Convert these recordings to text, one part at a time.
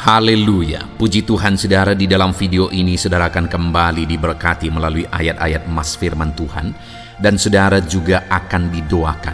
Haleluya, puji Tuhan saudara. Di dalam video ini saudara akan kembali diberkati melalui ayat-ayat emas firman Tuhan, dan saudara juga akan didoakan.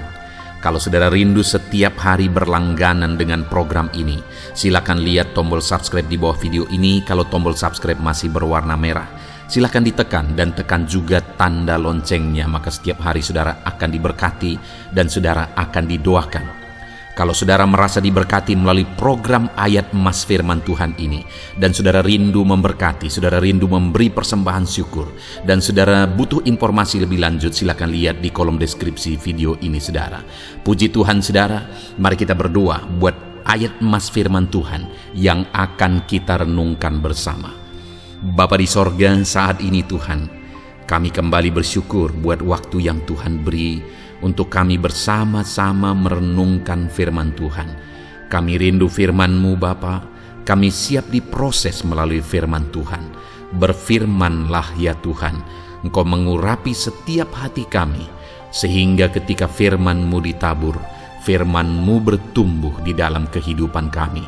Kalau saudara rindu setiap hari berlangganan dengan program ini, silakan lihat tombol subscribe di bawah video ini. Kalau tombol subscribe masih berwarna merah, silakan ditekan dan tekan juga tanda loncengnya, maka setiap hari saudara akan diberkati dan saudara akan didoakan. Kalau saudara merasa diberkati melalui program ayat emas firman Tuhan ini, dan saudara rindu memberkati, saudara rindu memberi persembahan syukur, dan saudara butuh informasi lebih lanjut, silakan lihat di kolom deskripsi video ini saudara. Puji Tuhan saudara, mari kita berdoa buat ayat emas firman Tuhan yang akan kita renungkan bersama. Bapa di sorga, saat ini Tuhan, kami kembali bersyukur buat waktu yang Tuhan beri untuk kami bersama-sama merenungkan firman Tuhan. Kami rindu firman-Mu Bapa, kami siap diproses melalui firman Tuhan. Berfirmanlah ya Tuhan, Engkau mengurapi setiap hati kami, sehingga ketika firman-Mu ditabur, firman-Mu bertumbuh di dalam kehidupan kami.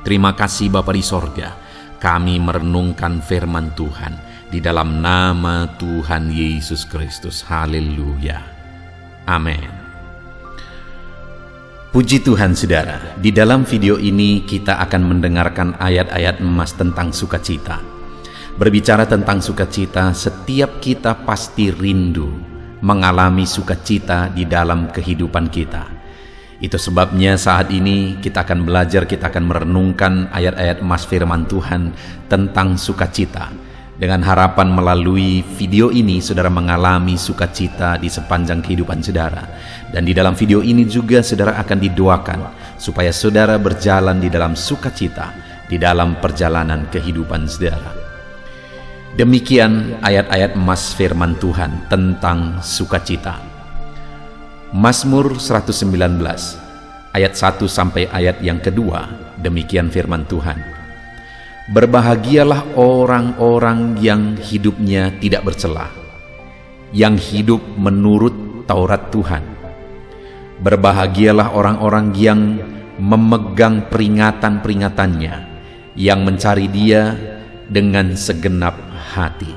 Terima kasih Bapa di sorga, kami merenungkan firman Tuhan di dalam nama Tuhan Yesus Kristus. Haleluya. Amin. Puji Tuhan saudara, di dalam video ini kita akan mendengarkan ayat-ayat emas tentang sukacita. Berbicara tentang sukacita, setiap kita pasti rindu mengalami sukacita di dalam kehidupan kita. Itu sebabnya saat ini kita akan belajar, kita akan merenungkan ayat-ayat emas firman Tuhan tentang sukacita. Dengan harapan melalui video ini saudara mengalami sukacita di sepanjang kehidupan saudara. Dan di dalam video ini juga saudara akan didoakan supaya saudara berjalan di dalam sukacita di dalam perjalanan kehidupan saudara. Demikian ayat-ayat emas firman Tuhan tentang sukacita. Mazmur 119 ayat 1 sampai ayat yang kedua, demikian firman Tuhan. Berbahagialah orang-orang yang hidupnya tidak bercela, yang hidup menurut Taurat Tuhan. Berbahagialah orang-orang yang memegang peringatan-peringatannya, yang mencari Dia dengan segenap hati.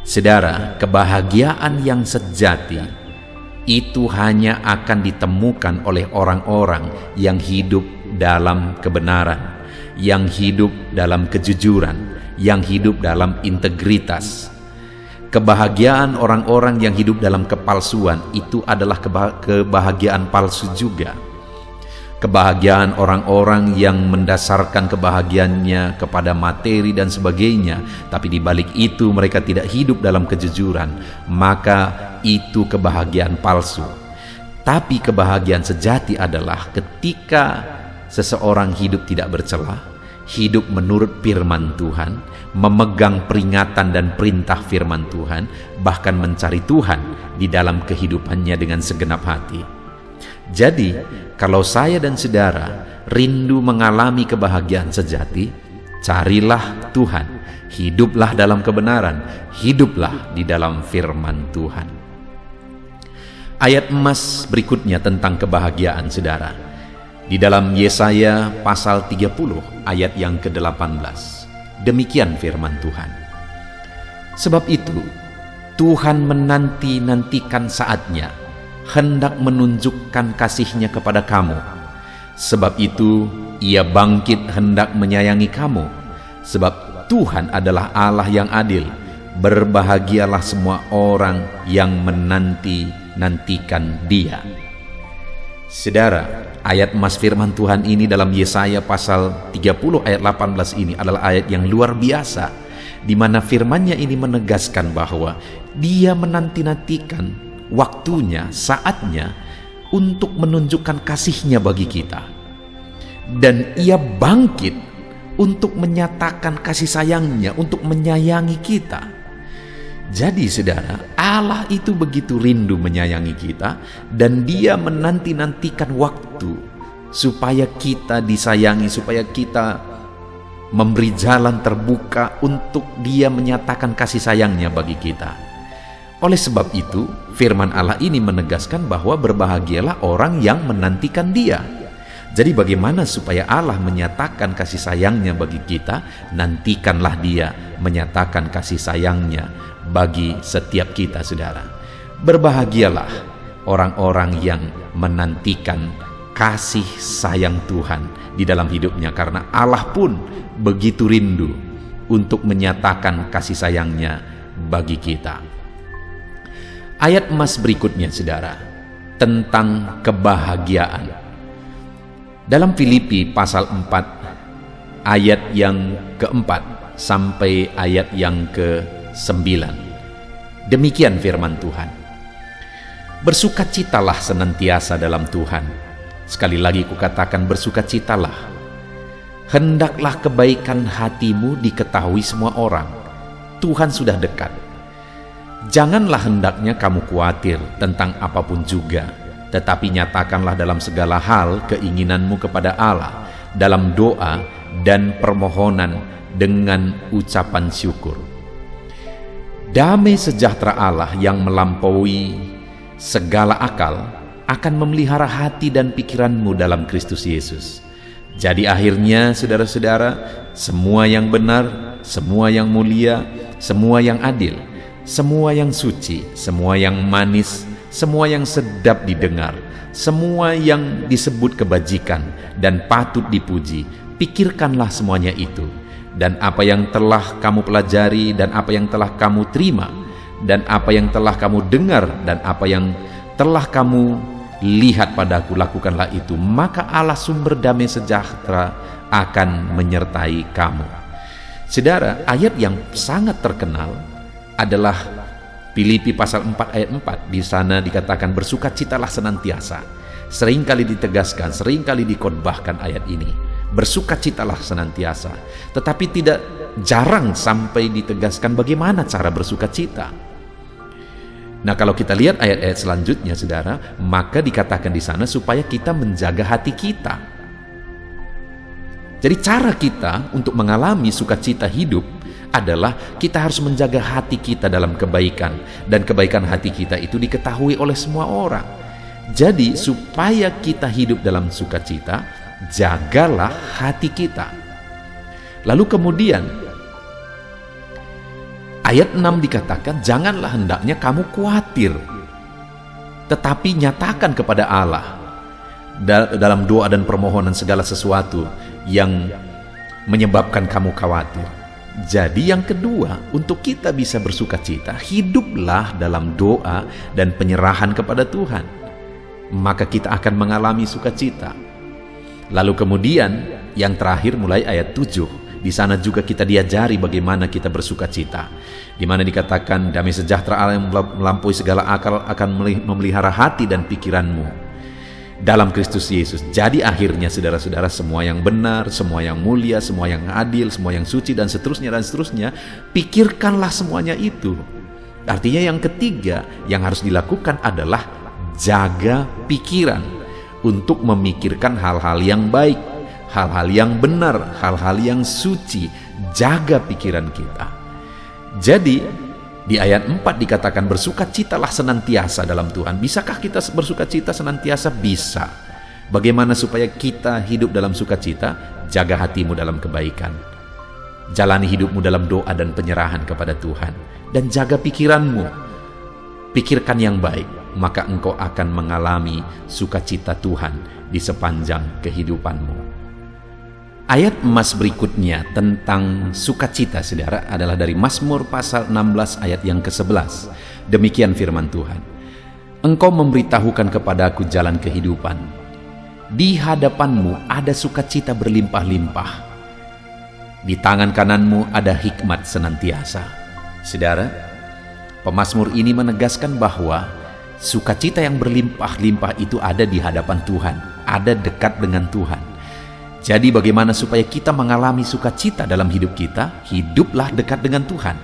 Saudara, kebahagiaan yang sejati itu hanya akan ditemukan oleh orang-orang yang hidup dalam kebenaran, yang hidup dalam kejujuran, yang hidup dalam integritas. Kebahagiaan orang-orang yang hidup dalam kepalsuan itu adalah kebahagiaan palsu juga. Kebahagiaan orang-orang yang mendasarkan kebahagiaannya kepada materi dan sebagainya, tapi di balik itu mereka tidak hidup dalam kejujuran, maka itu kebahagiaan palsu. Tapi kebahagiaan sejati adalah ketika seseorang hidup tidak bercela, hidup menurut firman Tuhan, memegang peringatan dan perintah firman Tuhan, bahkan mencari Tuhan di dalam kehidupannya dengan segenap hati. Jadi, kalau saya dan saudara rindu mengalami kebahagiaan sejati, carilah Tuhan, hiduplah dalam kebenaran, hiduplah di dalam firman Tuhan. Ayat emas berikutnya tentang kebahagiaan saudara. Di dalam Yesaya pasal 30 ayat yang ke-18. Demikian firman Tuhan. Sebab itu, Tuhan menanti-nantikan saatnya, hendak menunjukkan kasih-Nya kepada kamu. Sebab itu, Ia bangkit hendak menyayangi kamu. Sebab Tuhan adalah Allah yang adil. Berbahagialah semua orang yang menanti-nantikan Dia. Saudara, ayat emas firman Tuhan ini dalam Yesaya pasal 30 ayat 18 ini adalah ayat yang luar biasa, di mana firman-Nya ini menegaskan bahwa Dia menanti-nantikan waktunya, saatnya untuk menunjukkan kasih-Nya bagi kita. Dan Ia bangkit untuk menyatakan kasih sayang-Nya, untuk menyayangi kita. Jadi saudara, Allah itu begitu rindu menyayangi kita, dan Dia menanti-nantikan waktu supaya kita disayangi, supaya kita memberi jalan terbuka untuk Dia menyatakan kasih sayang-Nya bagi kita. Oleh sebab itu, firman Allah ini menegaskan bahwa berbahagialah orang yang menantikan Dia. Jadi bagaimana supaya Allah menyatakan kasih sayangnya bagi kita? Nantikanlah Dia menyatakan kasih sayangnya bagi setiap kita, saudara. Berbahagialah orang-orang yang menantikan kasih sayang Tuhan di dalam hidupnya, karena Allah pun begitu rindu untuk menyatakan kasih sayangnya bagi kita. Ayat emas berikutnya, saudara, tentang kebahagiaan. Dalam Filipi pasal 4 ayat yang keempat sampai ayat yang ke-9, demikian firman Tuhan. Bersukacitalah senantiasa dalam Tuhan. Sekali lagi kukatakan, bersukacitalah. Hendaklah kebaikan hatimu diketahui semua orang. Tuhan sudah dekat. Janganlah hendaknya kamu khawatir tentang apapun juga, tetapi nyatakanlah dalam segala hal keinginanmu kepada Allah dalam doa dan permohonan dengan ucapan syukur. Damai sejahtera Allah yang melampaui segala akal akan memelihara hati dan pikiranmu dalam Kristus Yesus. Jadi akhirnya, saudara-saudara, semua yang benar, semua yang mulia, semua yang adil, semua yang suci, semua yang manis, semua yang sedap didengar, semua yang disebut kebajikan dan patut dipuji, pikirkanlah semuanya itu. Dan apa yang telah kamu pelajari, dan apa yang telah kamu terima, dan apa yang telah kamu dengar, dan apa yang telah kamu lihat padaku, lakukanlah itu. Maka Allah sumber damai sejahtera akan menyertai kamu. Saudara, ayat yang sangat terkenal adalah Filipi pasal 4 ayat 4. Di sana dikatakan bersukacitalah senantiasa. Seringkali ditegaskan, seringkali dikhotbahkan ayat ini. Bersukacitalah senantiasa. Tetapi tidak jarang sampai ditegaskan bagaimana cara bersukacita. Nah, kalau kita lihat ayat-ayat selanjutnya, saudara, maka dikatakan di sana supaya kita menjaga hati kita. Jadi cara kita untuk mengalami sukacita hidup adalah kita harus menjaga hati kita dalam kebaikan, dan kebaikan hati kita itu diketahui oleh semua orang. Jadi supaya kita hidup dalam sukacita, jagalah hati kita. Lalu kemudian ayat 6 dikatakan, janganlah hendaknya kamu khawatir, tetapi nyatakan kepada Allah dalam doa dan permohonan segala sesuatu yang menyebabkan kamu khawatir. Jadi yang kedua, untuk kita bisa bersukacita, hiduplah dalam doa dan penyerahan kepada Tuhan. Maka kita akan mengalami sukacita. Lalu kemudian yang terakhir mulai ayat 7. Di sana juga kita diajari bagaimana kita bersukacita. Di mana dikatakan damai sejahtera Allah yang melampaui segala akal akan memelihara hati dan pikiranmu dalam Kristus Yesus. Jadi akhirnya, saudara-saudara, semua yang benar, semua yang mulia, semua yang adil, semua yang suci, dan seterusnya, pikirkanlah semuanya itu. Artinya yang ketiga yang harus dilakukan adalah jaga pikiran untuk memikirkan hal-hal yang baik, hal-hal yang benar, hal-hal yang suci. Jaga pikiran kita. Jadi di ayat 4 dikatakan bersukacitalah senantiasa dalam Tuhan. Bisakah kita bersukacita senantiasa? Bisa. Bagaimana supaya kita hidup dalam sukacita? Jaga hatimu dalam kebaikan. Jalani hidupmu dalam doa dan penyerahan kepada Tuhan. Dan jaga pikiranmu. Pikirkan yang baik, maka engkau akan mengalami sukacita Tuhan di sepanjang kehidupanmu. Ayat emas berikutnya tentang sukacita, saudara, adalah dari Mazmur pasal 16 ayat yang ke-11. Demikian firman Tuhan. Engkau memberitahukan kepadaku jalan kehidupan. Di hadapanmu ada sukacita berlimpah-limpah. Di tangan kananmu ada hikmat senantiasa. Saudara, pemazmur ini menegaskan bahwa sukacita yang berlimpah-limpah itu ada di hadapan Tuhan, ada dekat dengan Tuhan. Jadi bagaimana supaya kita mengalami sukacita dalam hidup kita? Hiduplah dekat dengan Tuhan,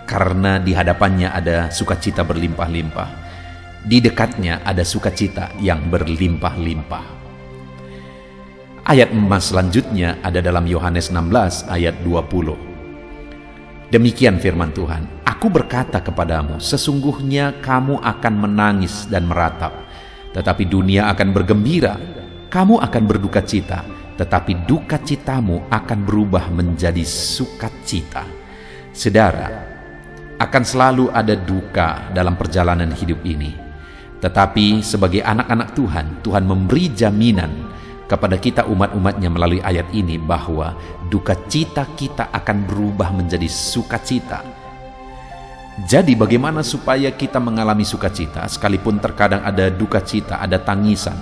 karena di hadapannya ada sukacita berlimpah-limpah. Di dekatnya ada sukacita yang berlimpah-limpah. Ayat emas selanjutnya ada dalam Yohanes 16 ayat 20. Demikian firman Tuhan, Aku berkata kepadamu, sesungguhnya kamu akan menangis dan meratap, tetapi dunia akan bergembira. kamu akan berduka cita, tetapi duka citamu akan berubah menjadi sukacita. Saudara, akan selalu ada duka dalam perjalanan hidup ini. Tetapi sebagai anak-anak Tuhan, Tuhan memberi jaminan kepada kita umat-umatnya melalui ayat ini bahwa duka cita kita akan berubah menjadi sukacita. Jadi bagaimana supaya kita mengalami sukacita sekalipun terkadang ada duka cita, ada tangisan,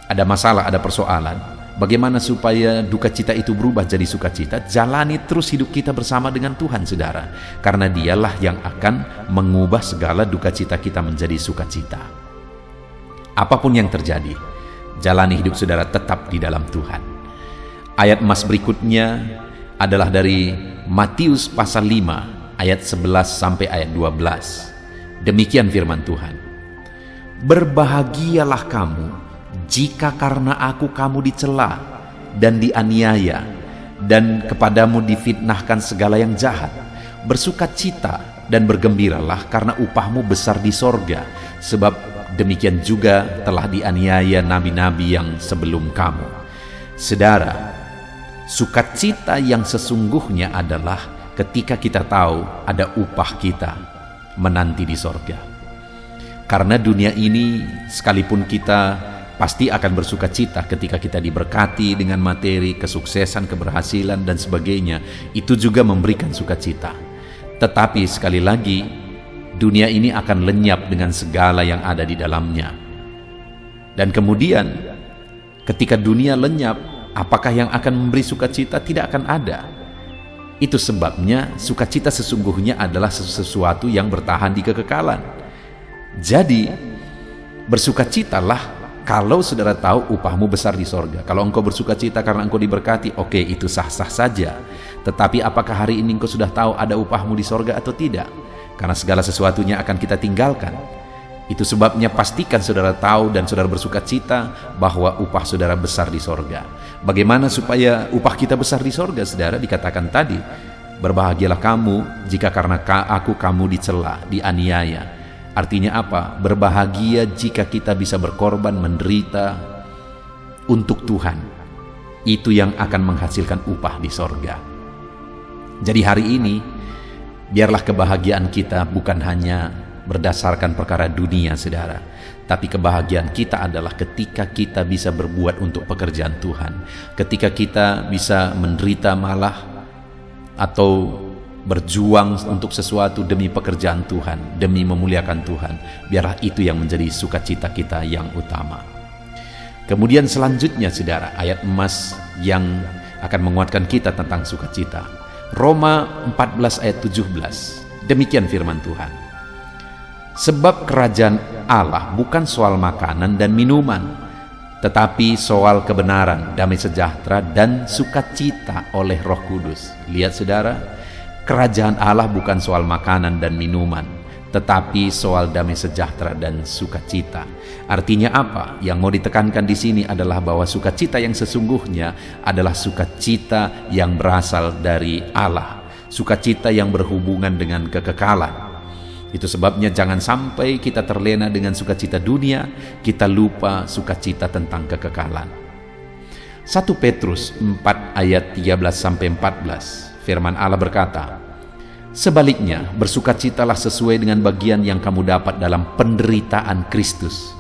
ada masalah, ada persoalan? Bagaimana supaya duka cita itu berubah jadi sukacita? Jalani terus hidup kita bersama dengan Tuhan, saudara. Karena Dialah yang akan mengubah segala duka cita kita menjadi sukacita. Apapun yang terjadi, jalani hidup saudara tetap di dalam Tuhan. Ayat emas berikutnya adalah dari Matius pasal 5 ayat 11 sampai ayat 12. Demikian firman Tuhan. Berbahagialah kamu jika karena aku kamu dicela dan dianiaya dan kepadamu difitnahkan segala yang jahat. Bersukacita dan bergembiralah karena upahmu besar di sorga, sebab demikian juga telah dianiaya nabi-nabi yang sebelum kamu. Saudara, sukacita yang sesungguhnya adalah ketika kita tahu ada upah kita menanti di sorga. Karena dunia ini sekalipun kita pasti akan bersukacita ketika kita diberkati dengan materi, kesuksesan, keberhasilan, dan sebagainya. Itu juga memberikan sukacita. Tetapi sekali lagi, dunia ini akan lenyap dengan segala yang ada di dalamnya. Dan kemudian, ketika dunia lenyap, apakah yang akan memberi sukacita? Tidak akan ada. Itu sebabnya sukacita sesungguhnya adalah sesuatu yang bertahan di kekekalan. Jadi, bersukacitalah kalau saudara tahu upahmu besar di sorga. Kalau engkau bersukacita karena engkau diberkati, oke, itu sah-sah saja. Tetapi apakah hari ini engkau sudah tahu ada upahmu di sorga atau tidak? Karena segala sesuatunya akan kita tinggalkan. Itu sebabnya pastikan saudara tahu dan saudara bersukacita bahwa upah saudara besar di sorga. Bagaimana supaya upah kita besar di sorga, saudara? Dikatakan tadi, berbahagialah kamu jika karena aku kamu dicela, dianiaya. Artinya apa? Berbahagia jika kita bisa berkorban, menderita untuk Tuhan. Itu yang akan menghasilkan upah di sorga. Jadi hari ini, biarlah kebahagiaan kita bukan hanya berdasarkan perkara dunia, saudara. Tapi kebahagiaan kita adalah ketika kita bisa berbuat untuk pekerjaan Tuhan. Ketika kita bisa menderita malah atau berjuang untuk sesuatu demi pekerjaan Tuhan, demi memuliakan Tuhan. Biarlah itu yang menjadi sukacita kita yang utama. Kemudian selanjutnya, saudara, ayat emas yang akan menguatkan kita tentang sukacita. Roma 14 ayat 17. Demikian firman Tuhan. Sebab kerajaan Allah bukan soal makanan dan minuman, tetapi soal kebenaran, damai sejahtera, dan sukacita oleh Roh Kudus. Lihat, saudara, kerajaan Allah bukan soal makanan dan minuman, tetapi soal damai sejahtera dan sukacita. Artinya apa? Yang mau ditekankan di sini adalah bahwa sukacita yang sesungguhnya adalah sukacita yang berasal dari Allah, sukacita yang berhubungan dengan kekekalan. Itu sebabnya jangan sampai kita terlena dengan sukacita dunia, kita lupa sukacita tentang kekekalan. 1 Petrus 4 ayat 13-14. Firman Allah berkata, sebaliknya bersukacitalah sesuai dengan bagian yang kamu dapat dalam penderitaan Kristus,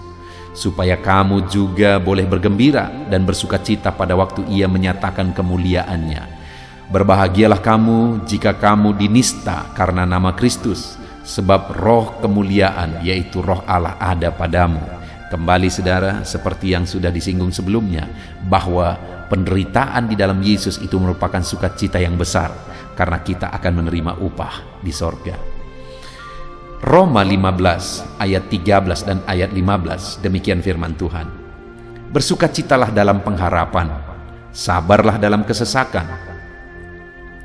supaya kamu juga boleh bergembira dan bersukacita pada waktu Ia menyatakan kemuliaannya. Berbahagialah kamu jika kamu dinista karena nama Kristus, sebab roh kemuliaan, yaitu roh Allah, ada padamu. Kembali, saudara, seperti yang sudah disinggung sebelumnya, bahwa penderitaan di dalam Yesus itu merupakan sukacita yang besar, karena kita akan menerima upah di sorga. Roma 15 ayat 13 dan ayat 15, demikian firman Tuhan. Bersukacitalah dalam pengharapan, sabarlah dalam kesesakan,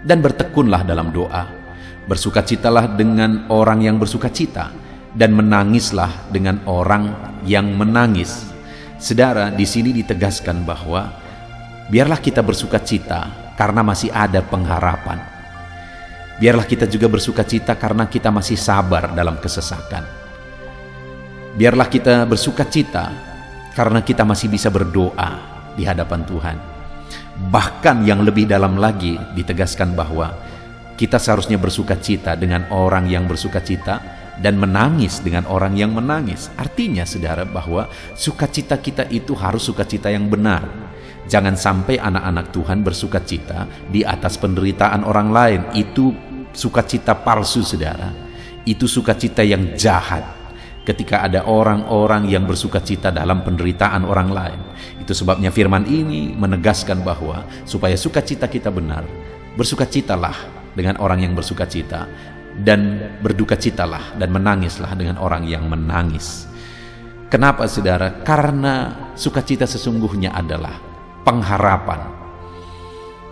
dan bertekunlah dalam doa. Bersukacitalah dengan orang yang bersukacita, dan menangislah dengan orang yang menangis. Saudara, di sini ditegaskan bahwa biarlah kita bersukacita karena masih ada pengharapan. Biarlah kita juga bersukacita karena kita masih sabar dalam kesesakan. Biarlah kita bersukacita karena kita masih bisa berdoa di hadapan Tuhan. Bahkan yang lebih dalam lagi ditegaskan bahwa kita seharusnya bersukacita dengan orang yang bersukacita dan menangis dengan orang yang menangis. Artinya saudara, bahwa sukacita kita itu harus sukacita yang benar. Jangan sampai anak-anak Tuhan bersukacita di atas penderitaan orang lain. Itu sukacita palsu saudara. Itu sukacita yang jahat. Ketika ada orang-orang yang bersukacita dalam penderitaan orang lain. Itu sebabnya firman ini menegaskan bahwa supaya sukacita kita benar, bersukacitalah dengan orang yang bersukacita, dan berdukacitalah dan menangislah dengan orang yang menangis. Kenapa saudara? Karena sukacita sesungguhnya adalah pengharapan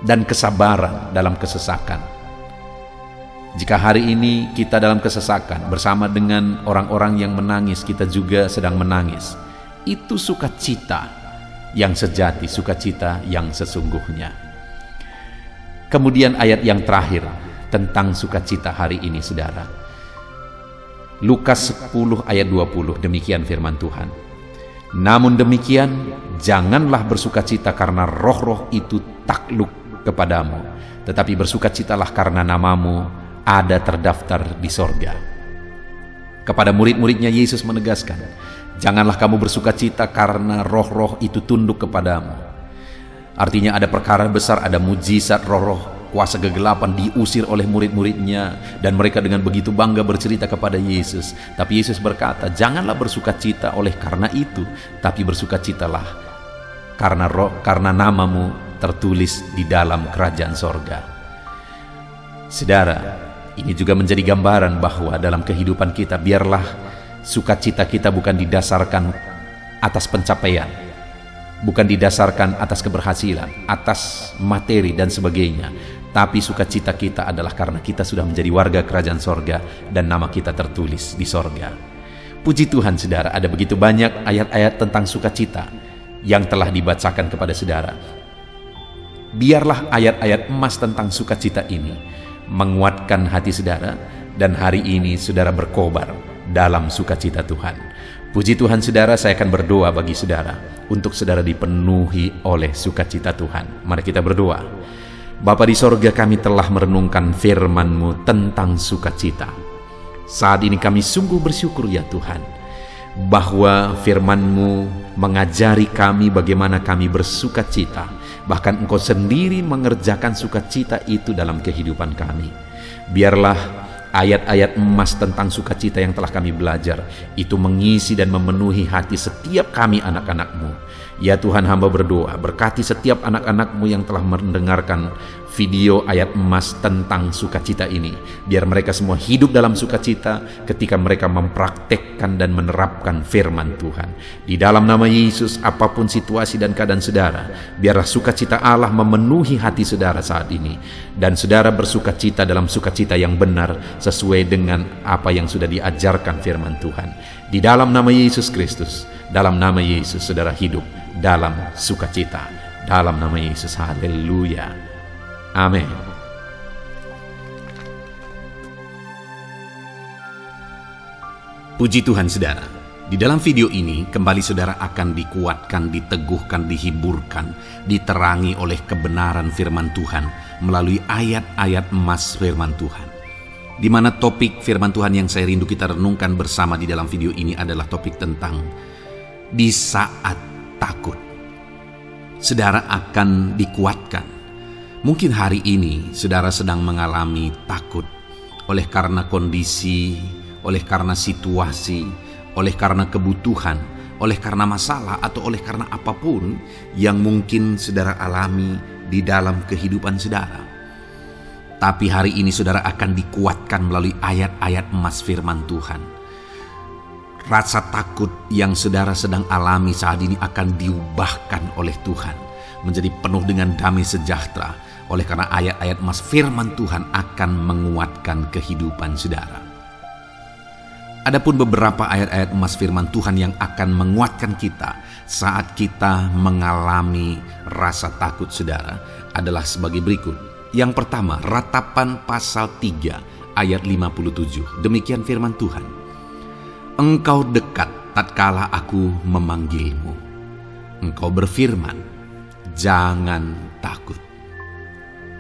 dan kesabaran dalam kesesakan. Jika hari ini kita dalam kesesakan bersama dengan orang-orang yang menangis, kita juga sedang menangis. Itu sukacita yang sejati, sukacita yang sesungguhnya. Kemudian ayat yang terakhir tentang sukacita hari ini saudara. Lukas 10 ayat 20, demikian firman Tuhan. Namun demikian, janganlah bersukacita karena roh-roh itu takluk kepadamu, tetapi bersukacitalah karena namamu ada terdaftar di sorga. Kepada murid-muridnya Yesus menegaskan, janganlah kamu bersukacita karena roh-roh itu tunduk kepadamu. Artinya ada perkara besar, ada mujizat, roh-roh kuasa kegelapan diusir oleh murid-muridnya, dan mereka dengan begitu bangga bercerita kepada Yesus. Tapi Yesus berkata, janganlah bersukacita oleh karena itu, tapi bersukacitalah karena namamu tertulis di dalam kerajaan sorga. Saudara, ini juga menjadi gambaran bahwa dalam kehidupan kita, biarlah sukacita kita bukan didasarkan atas pencapaian, bukan didasarkan atas keberhasilan, atas materi dan sebagainya, tapi sukacita kita adalah karena kita sudah menjadi warga kerajaan sorga dan nama kita tertulis di sorga. Puji Tuhan saudara, ada begitu banyak ayat-ayat tentang sukacita yang telah dibacakan kepada saudara. Biarlah ayat-ayat emas tentang sukacita ini menguatkan hati saudara, dan hari ini saudara berkobar dalam sukacita Tuhan. Puji Tuhan saudara, saya akan berdoa bagi saudara untuk saudara dipenuhi oleh sukacita Tuhan. Mari kita berdoa. Bapa di sorga, kami telah merenungkan firman-Mu tentang sukacita. Saat ini kami sungguh bersyukur ya Tuhan, bahwa firman-Mu mengajari kami bagaimana kami bersukacita. Bahkan Engkau sendiri mengerjakan sukacita itu dalam kehidupan kami. Biarlah ayat-ayat emas tentang sukacita yang telah kami belajar itu mengisi dan memenuhi hati setiap kami anak-anak-Mu. Ya Tuhan, hamba berdoa, berkati setiap anak-anak-Mu yang telah mendengarkan video ayat emas tentang sukacita ini. Biar mereka semua hidup dalam sukacita ketika mereka mempraktekkan dan menerapkan firman Tuhan. Di dalam nama Yesus, apapun situasi dan keadaan saudara, biarlah sukacita Allah memenuhi hati saudara saat ini. Dan saudara bersukacita dalam sukacita yang benar sesuai dengan apa yang sudah diajarkan firman Tuhan. Di dalam nama Yesus Kristus, dalam nama Yesus saudara hidup dalam sukacita. Dalam nama Yesus, haleluya. Amin. Puji Tuhan saudara, di dalam video ini kembali saudara akan dikuatkan, diteguhkan, dihiburkan, diterangi oleh kebenaran firman Tuhan melalui ayat-ayat emas firman Tuhan. Di mana topik firman Tuhan yang saya rindu kita renungkan bersama di dalam video ini adalah topik tentang di saat takut. Saudara akan dikuatkan. Mungkin hari ini saudara sedang mengalami takut oleh karena kondisi, oleh karena situasi, oleh karena kebutuhan, oleh karena masalah, atau oleh karena apapun yang mungkin saudara alami di dalam kehidupan saudara. Tapi hari ini saudara akan dikuatkan melalui ayat-ayat emas firman Tuhan. Rasa takut yang saudara sedang alami saat ini akan diubahkan oleh Tuhan menjadi penuh dengan damai sejahtera, oleh karena ayat-ayat emas firman Tuhan akan menguatkan kehidupan saudara. Adapun beberapa ayat-ayat emas firman Tuhan yang akan menguatkan kita saat kita mengalami rasa takut saudara adalah sebagai berikut. Yang pertama, Ratapan pasal 3 ayat 57. Demikian firman Tuhan. Engkau dekat tatkala aku memanggilmu. Engkau berfirman, jangan takut.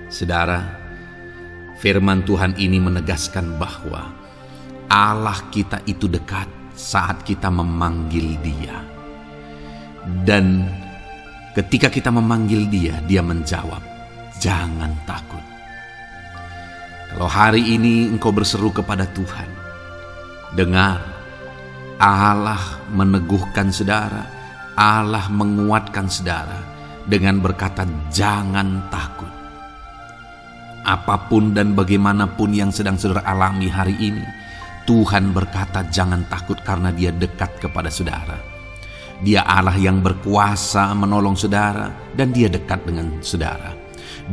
Saudara, firman Tuhan ini menegaskan bahwa Allah kita itu dekat saat kita memanggil Dia. Dan ketika kita memanggil Dia, Dia menjawab, jangan takut. Kalau hari ini engkau berseru kepada Tuhan, dengar, Allah meneguhkan saudara, Allah menguatkan saudara dengan berkata jangan takut. Apapun dan bagaimanapun yang sedang saudara alami hari ini, Tuhan berkata jangan takut karena Dia dekat kepada saudara. Dia Allah yang berkuasa menolong saudara dan Dia dekat dengan saudara.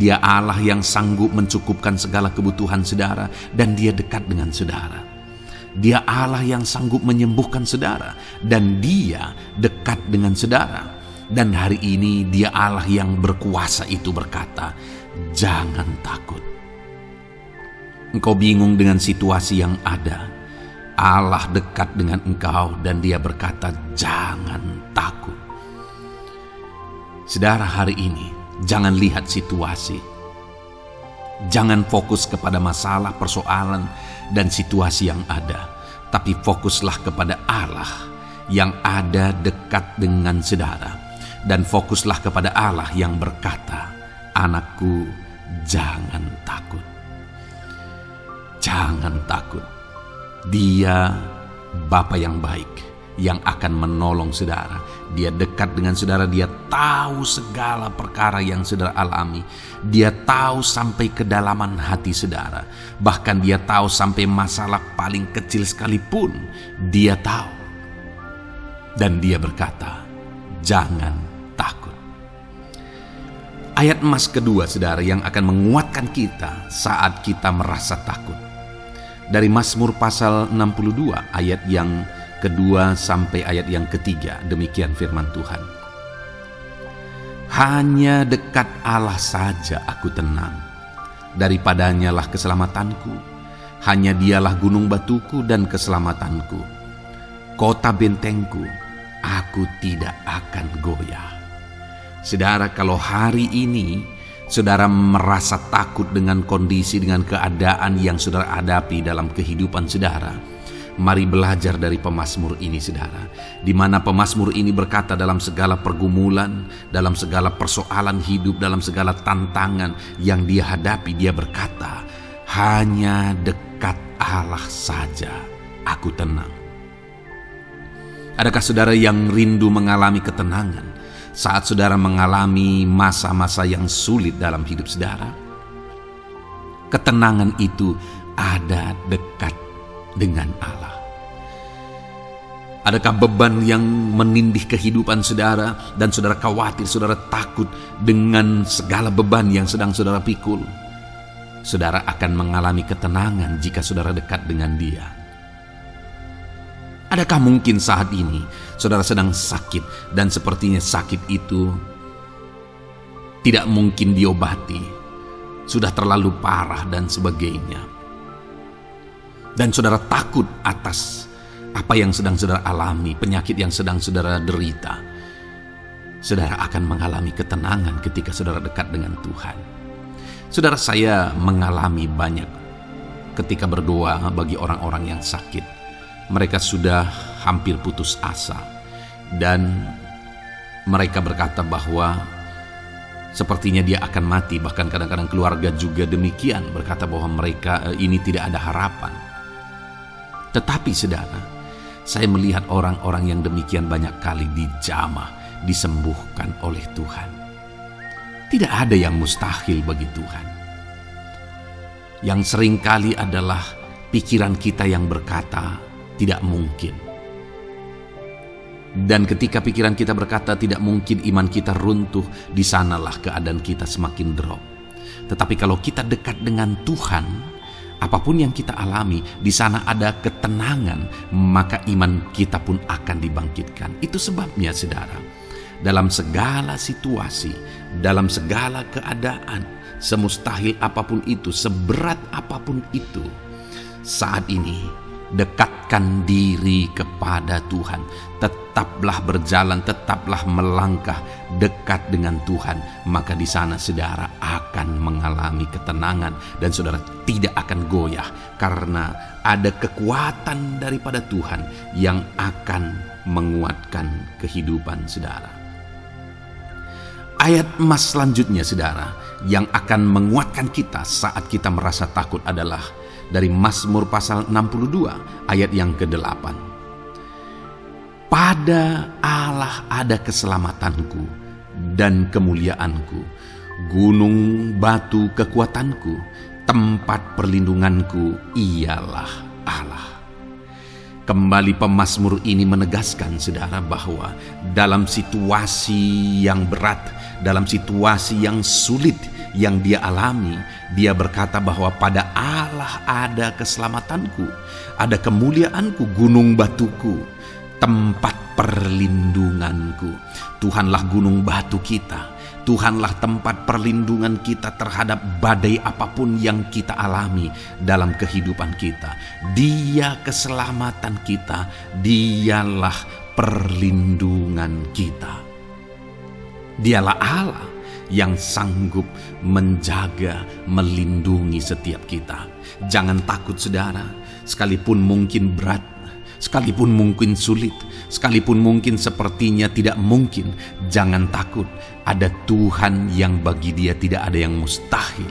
Dia Allah yang sanggup mencukupkan segala kebutuhan saudara dan Dia dekat dengan saudara. Dia Allah yang sanggup menyembuhkan saudara dan Dia dekat dengan saudara. Dan hari ini Dia Allah yang berkuasa itu berkata, jangan takut. Engkau bingung dengan situasi yang ada. Allah dekat dengan engkau dan Dia berkata, jangan takut. Saudara, hari ini jangan lihat situasi. Jangan fokus kepada masalah, persoalan, dan situasi yang ada. Tapi fokuslah kepada Allah yang ada dekat dengan saudara. Dan fokuslah kepada Allah yang berkata, anakku, jangan takut. Jangan takut. Dia Bapa yang baik, yang akan menolong saudara. Dia dekat dengan saudara. Dia tahu segala perkara yang saudara alami. Dia tahu sampai kedalaman hati saudara. Bahkan Dia tahu sampai masalah paling kecil sekalipun Dia tahu. Dan Dia berkata, jangan takut. Ayat emas kedua saudara yang akan menguatkan kita saat kita merasa takut. Dari Mazmur pasal 62 ayat yang kedua sampai ayat yang ketiga, demikian firman Tuhan. Hanya dekat Allah saja aku tenang, daripadanya lah keselamatanku. Hanya Dialah gunung batuku dan keselamatanku, kota bentengku, aku tidak akan goyah. Saudara, kalau hari ini saudara merasa takut dengan kondisi, dengan keadaan yang saudara hadapi dalam kehidupan saudara, mari belajar dari pemazmur ini saudara. Di mana pemazmur ini berkata dalam segala pergumulan, dalam segala persoalan hidup, dalam segala tantangan yang dia hadapi, dia berkata, hanya dekat Allah saja aku tenang. Adakah saudara yang rindu mengalami ketenangan saat saudara mengalami masa-masa yang sulit dalam hidup saudara? Ketenangan itu ada dekat dengan Allah. Adakah beban yang menindih kehidupan saudara dan saudara khawatir, saudara takut dengan segala beban yang sedang saudara pikul? Saudara akan mengalami ketenangan jika saudara dekat dengan Dia. Adakah mungkin saat ini saudara sedang sakit dan sepertinya sakit itu tidak mungkin diobati, sudah terlalu parah dan sebagainya, dan saudara takut atas apa yang sedang saudara alami, penyakit yang sedang saudara derita? Saudara akan mengalami ketenangan ketika saudara dekat dengan Tuhan. Saudara, saya mengalami banyak ketika berdoa bagi orang-orang yang sakit. Mereka sudah hampir putus asa dan mereka berkata bahwa sepertinya dia akan mati. Bahkan kadang-kadang keluarga juga demikian, berkata bahwa mereka ini tidak ada harapan. Tetapi saudara, saya melihat orang-orang yang demikian banyak kali dijamah, disembuhkan oleh Tuhan. Tidak ada yang mustahil bagi Tuhan. Yang seringkali adalah pikiran kita yang berkata tidak mungkin. Dan ketika pikiran kita berkata tidak mungkin, iman kita runtuh, di sanalah keadaan kita semakin drop. Tetapi kalau kita dekat dengan Tuhan, apapun yang kita alami, di sana ada ketenangan, maka iman kita pun akan dibangkitkan. Itu sebabnya saudara, dalam segala situasi, dalam segala keadaan, semustahil apapun itu, seberat apapun itu, saat ini dekatkan diri kepada Tuhan. Tetaplah berjalan, tetaplah melangkah dekat dengan Tuhan. Maka di sana saudara akan mengalami ketenangan dan saudara tidak akan goyah, karena ada kekuatan daripada Tuhan yang akan menguatkan kehidupan saudara. Ayat emas selanjutnya saudara yang akan menguatkan kita saat kita merasa takut adalah dari Mazmur pasal 62 ayat yang ke-8. Pada Allah ada keselamatanku dan kemuliaanku, gunung batu kekuatanku, tempat perlindunganku ialah Allah. Kembali pemazmur ini menegaskan saudara bahwa dalam situasi yang berat, dalam situasi yang sulit yang dia alami, dia berkata bahwa pada Allah ada keselamatanku, ada kemuliaanku, gunung batuku, tempat perlindunganku. Tuhanlah gunung batu kita. Tuhanlah tempat perlindungan kita terhadap badai apapun yang kita alami dalam kehidupan kita. Dia keselamatan kita, dialah perlindungan kita. Dialah Allah yang sanggup menjaga, melindungi setiap kita. Jangan takut saudara, sekalipun mungkin berat, sekalipun mungkin sulit, sekalipun mungkin sepertinya tidak mungkin, jangan takut. Ada Tuhan yang bagi dia tidak ada yang mustahil.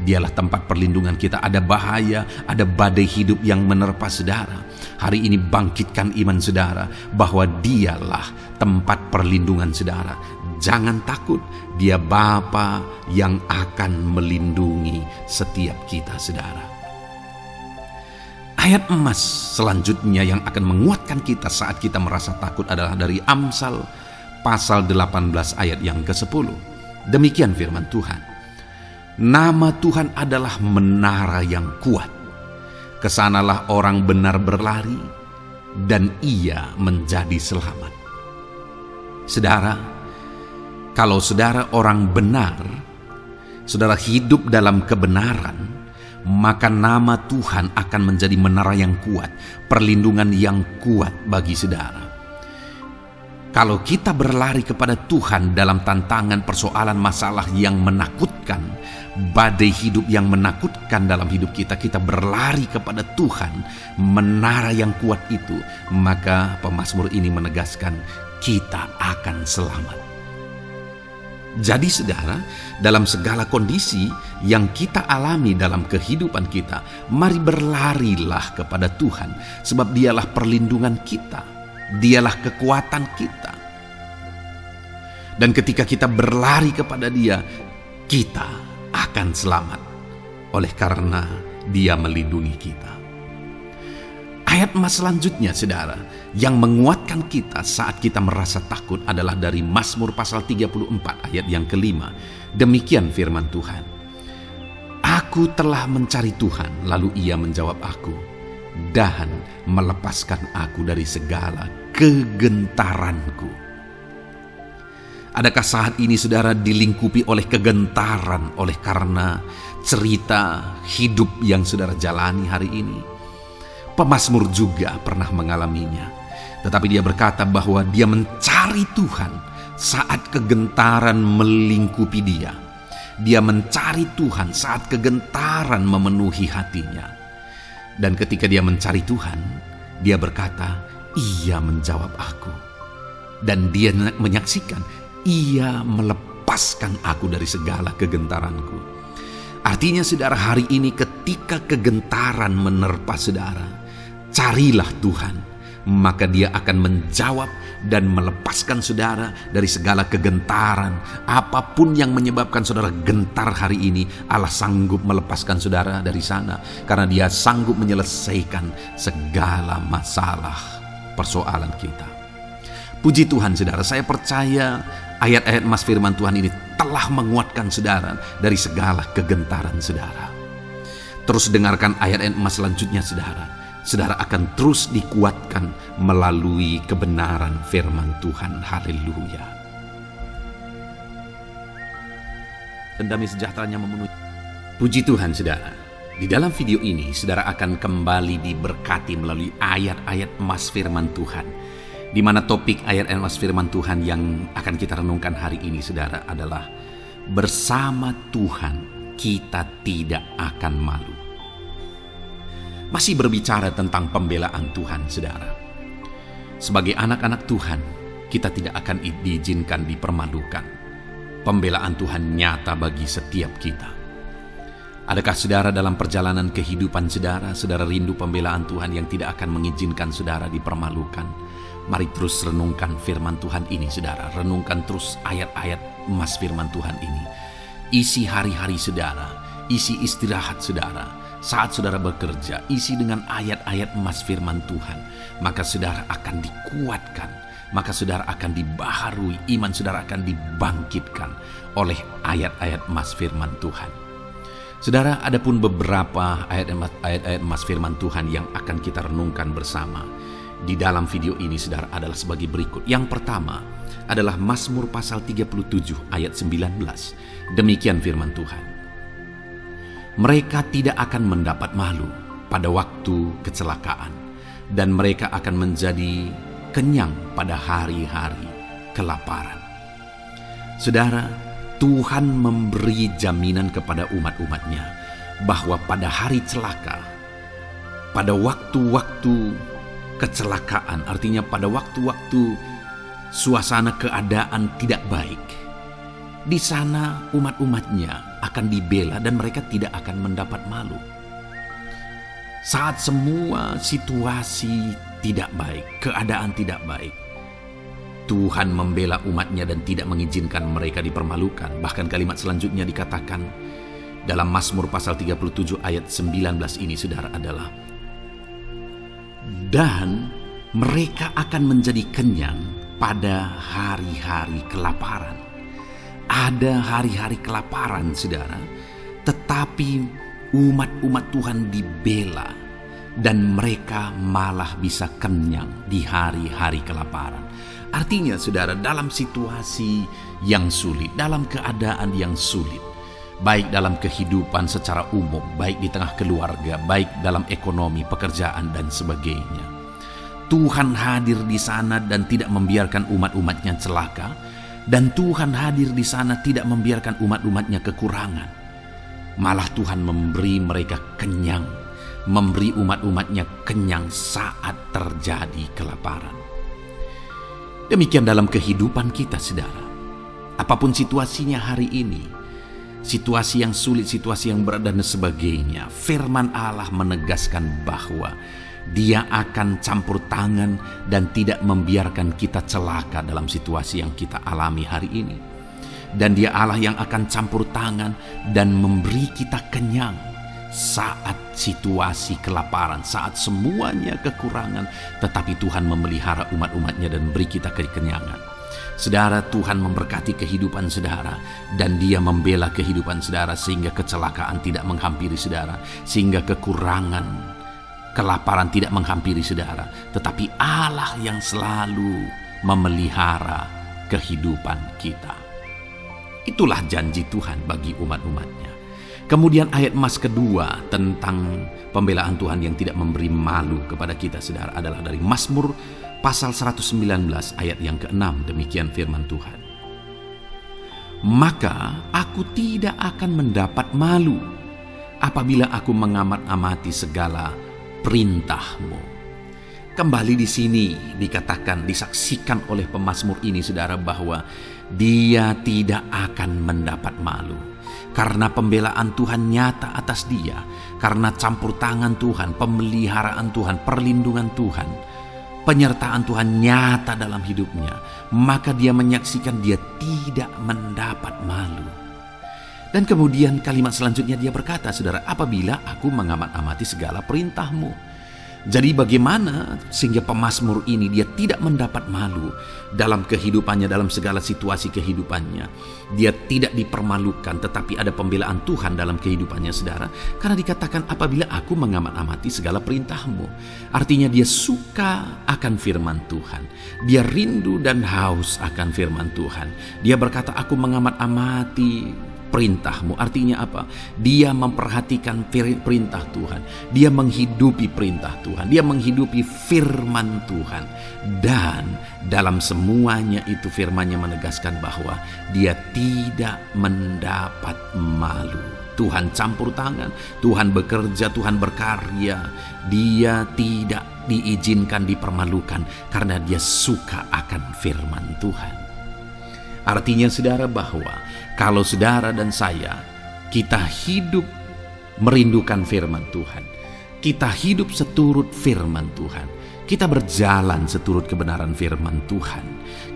Dialah tempat perlindungan kita. Ada bahaya, ada badai hidup yang menerpa saudara. Hari ini bangkitkan iman saudara bahwa dialah tempat perlindungan saudara. Jangan takut, dia Bapa yang akan melindungi setiap kita saudara. Ayat emas selanjutnya yang akan menguatkan kita saat kita merasa takut adalah dari Amsal pasal 18 ayat yang ke-10. Demikian firman Tuhan. Nama Tuhan adalah menara yang kuat. Kesanalah orang benar berlari dan ia menjadi selamat. Saudara, kalau saudara orang benar, saudara hidup dalam kebenaran, maka nama Tuhan akan menjadi menara yang kuat, perlindungan yang kuat bagi saudara. Kalau kita berlari kepada Tuhan dalam tantangan, persoalan, masalah yang menakutkan, badai hidup yang menakutkan dalam hidup kita, kita berlari kepada Tuhan, menara yang kuat itu, maka pemazmur ini menegaskan kita akan selamat. Jadi saudara, dalam segala kondisi yang kita alami dalam kehidupan kita, mari berlarilah kepada Tuhan, sebab dialah perlindungan kita, dialah kekuatan kita. Dan ketika kita berlari kepada dia, kita akan selamat, oleh karena dia melindungi kita. Ayat emas selanjutnya saudara, yang menguatkan kita saat kita merasa takut adalah dari Mazmur pasal 34 ayat yang ke-5. Demikian firman Tuhan. Aku telah mencari Tuhan, lalu ia menjawab aku, dan melepaskan aku dari segala kegentaranku. Adakah saat ini saudara dilingkupi oleh kegentaran oleh karena cerita hidup yang saudara jalani hari ini? Pemazmur juga pernah mengalaminya, tetapi dia berkata bahwa dia mencari Tuhan saat kegentaran melingkupi dia. Dia mencari Tuhan saat kegentaran memenuhi hatinya. Dan ketika dia mencari Tuhan, dia berkata, ia menjawab aku. Dan dia menyaksikan, ia melepaskan aku dari segala kegentaranku. Artinya saudara, hari ini ketika kegentaran menerpa saudara, carilah Tuhan, maka dia akan menjawab dan melepaskan saudara dari segala kegentaran. Apapun yang menyebabkan saudara gentar hari ini, Allah sanggup melepaskan saudara dari sana, karena dia sanggup menyelesaikan segala masalah persoalan kita. Puji Tuhan saudara, saya percaya ayat-ayat emas firman Tuhan ini telah menguatkan saudara dari segala kegentaran saudara. Terus dengarkan ayat-ayat emas selanjutnya saudara. Saudara akan terus dikuatkan melalui kebenaran firman Tuhan. Haleluya. Dan damai sejahteranya memenuhi. Puji Tuhan saudara. Di dalam video ini, saudara akan kembali diberkati melalui ayat-ayat emas firman Tuhan. Di mana topik ayat emas firman Tuhan yang akan kita renungkan hari ini, saudara, adalah bersama Tuhan kita tidak akan malu. Masih berbicara tentang pembelaan Tuhan, saudara. Sebagai anak-anak Tuhan, kita tidak akan diizinkan dipermalukan. Pembelaan Tuhan nyata bagi setiap kita. Adakah saudara dalam perjalanan kehidupan saudara rindu pembelaan Tuhan yang tidak akan mengizinkan saudara dipermalukan? Mari terus renungkan firman Tuhan ini, saudara. Renungkan terus ayat-ayat emas firman Tuhan ini. Isi hari-hari saudara, isi istirahat saudara, saat saudara bekerja, isi dengan ayat-ayat emas firman Tuhan. Maka saudara akan dikuatkan, maka saudara akan dibaharui, iman saudara akan dibangkitkan oleh ayat-ayat emas firman Tuhan. Saudara, ada pun beberapa ayat-ayat emas firman Tuhan yang akan kita renungkan bersama di dalam video ini, saudara, adalah sebagai berikut. Yang pertama adalah Mazmur pasal 37 ayat 19. Demikian firman Tuhan. Mereka tidak akan mendapat malu pada waktu kecelakaan, dan mereka akan menjadi kenyang pada hari-hari kelaparan. Saudara, Tuhan memberi jaminan kepada umat-umatnya bahwa pada hari celaka, pada waktu-waktu kecelakaan, artinya pada waktu-waktu suasana keadaan tidak baik, di sana umat-umatnya akan dibela dan mereka tidak akan mendapat malu. Saat semua situasi tidak baik, keadaan tidak baik, Tuhan membela umatnya dan tidak mengizinkan mereka dipermalukan. Bahkan kalimat selanjutnya dikatakan dalam Mazmur pasal 37 ayat 19 ini, saudara, adalah dan mereka akan menjadi kenyang pada hari-hari kelaparan. Ada hari-hari kelaparan, saudara, tetapi umat-umat Tuhan dibela dan mereka malah bisa kenyang di hari-hari kelaparan. Artinya, saudara, dalam situasi yang sulit, dalam keadaan yang sulit, baik dalam kehidupan secara umum, baik di tengah keluarga, baik dalam ekonomi, pekerjaan, dan sebagainya, Tuhan hadir di sana dan tidak membiarkan umat-umatnya celaka, dan Tuhan hadir di sana tidak membiarkan umat-umatnya kekurangan. Malah Tuhan memberi mereka kenyang, memberi umat-umatnya kenyang saat terjadi kelaparan. Demikian dalam kehidupan kita, saudara. Apapun situasinya hari ini, situasi yang sulit, situasi yang berat, dan sebagainya, firman Allah menegaskan bahwa Dia akan campur tangan dan tidak membiarkan kita celaka dalam situasi yang kita alami hari ini. Dan Dia Allah yang akan campur tangan dan memberi kita kenyang saat situasi kelaparan, saat semuanya kekurangan, tetapi Tuhan memelihara umat-umatnya dan beri kita kekenyangan. Saudara, Tuhan memberkati kehidupan saudara dan Dia membela kehidupan saudara sehingga kecelakaan tidak menghampiri saudara, sehingga kekurangan, kelaparan tidak menghampiri saudara, tetapi Allah yang selalu memelihara kehidupan kita. Itulah janji Tuhan bagi umat-umatnya. Kemudian ayat emas kedua tentang pembelaan Tuhan yang tidak memberi malu kepada kita, saudara, adalah dari Mazmur pasal 119 ayat yang ke-6. Demikian firman Tuhan. Maka aku tidak akan mendapat malu apabila aku mengamat-amati segala perintah-Mu. Kembali di sini dikatakan, disaksikan oleh pemazmur ini, saudara, bahwa dia tidak akan mendapat malu. Karena pembelaan Tuhan nyata atas dia, karena campur tangan Tuhan, pemeliharaan Tuhan, perlindungan Tuhan, penyertaan Tuhan nyata dalam hidupnya, maka dia menyaksikan dia tidak mendapat malu. Dan kemudian kalimat selanjutnya dia berkata, saudara, apabila aku mengamat-amati segala perintah-Mu. Jadi bagaimana sehingga pemazmur ini dia tidak mendapat malu dalam kehidupannya, dalam segala situasi kehidupannya. Dia tidak dipermalukan, tetapi ada pembelaan Tuhan dalam kehidupannya, saudara. Karena dikatakan apabila aku mengamat-amati segala perintah-Mu. Artinya dia suka akan firman Tuhan. Dia rindu dan haus akan firman Tuhan. Dia berkata, aku mengamat-amati perintah-Mu. Artinya apa? Dia memperhatikan perintah Tuhan. Dia menghidupi perintah Tuhan. Dia menghidupi firman Tuhan. Dan dalam semuanya itu firman-Nya menegaskan bahwa dia tidak mendapat malu. Tuhan campur tangan, Tuhan bekerja, Tuhan berkarya. Dia tidak diizinkan dipermalukan karena dia suka akan firman Tuhan. Artinya saudara bahwa kalau saudara dan saya, kita hidup merindukan firman Tuhan, kita hidup seturut firman Tuhan, kita berjalan seturut kebenaran firman Tuhan,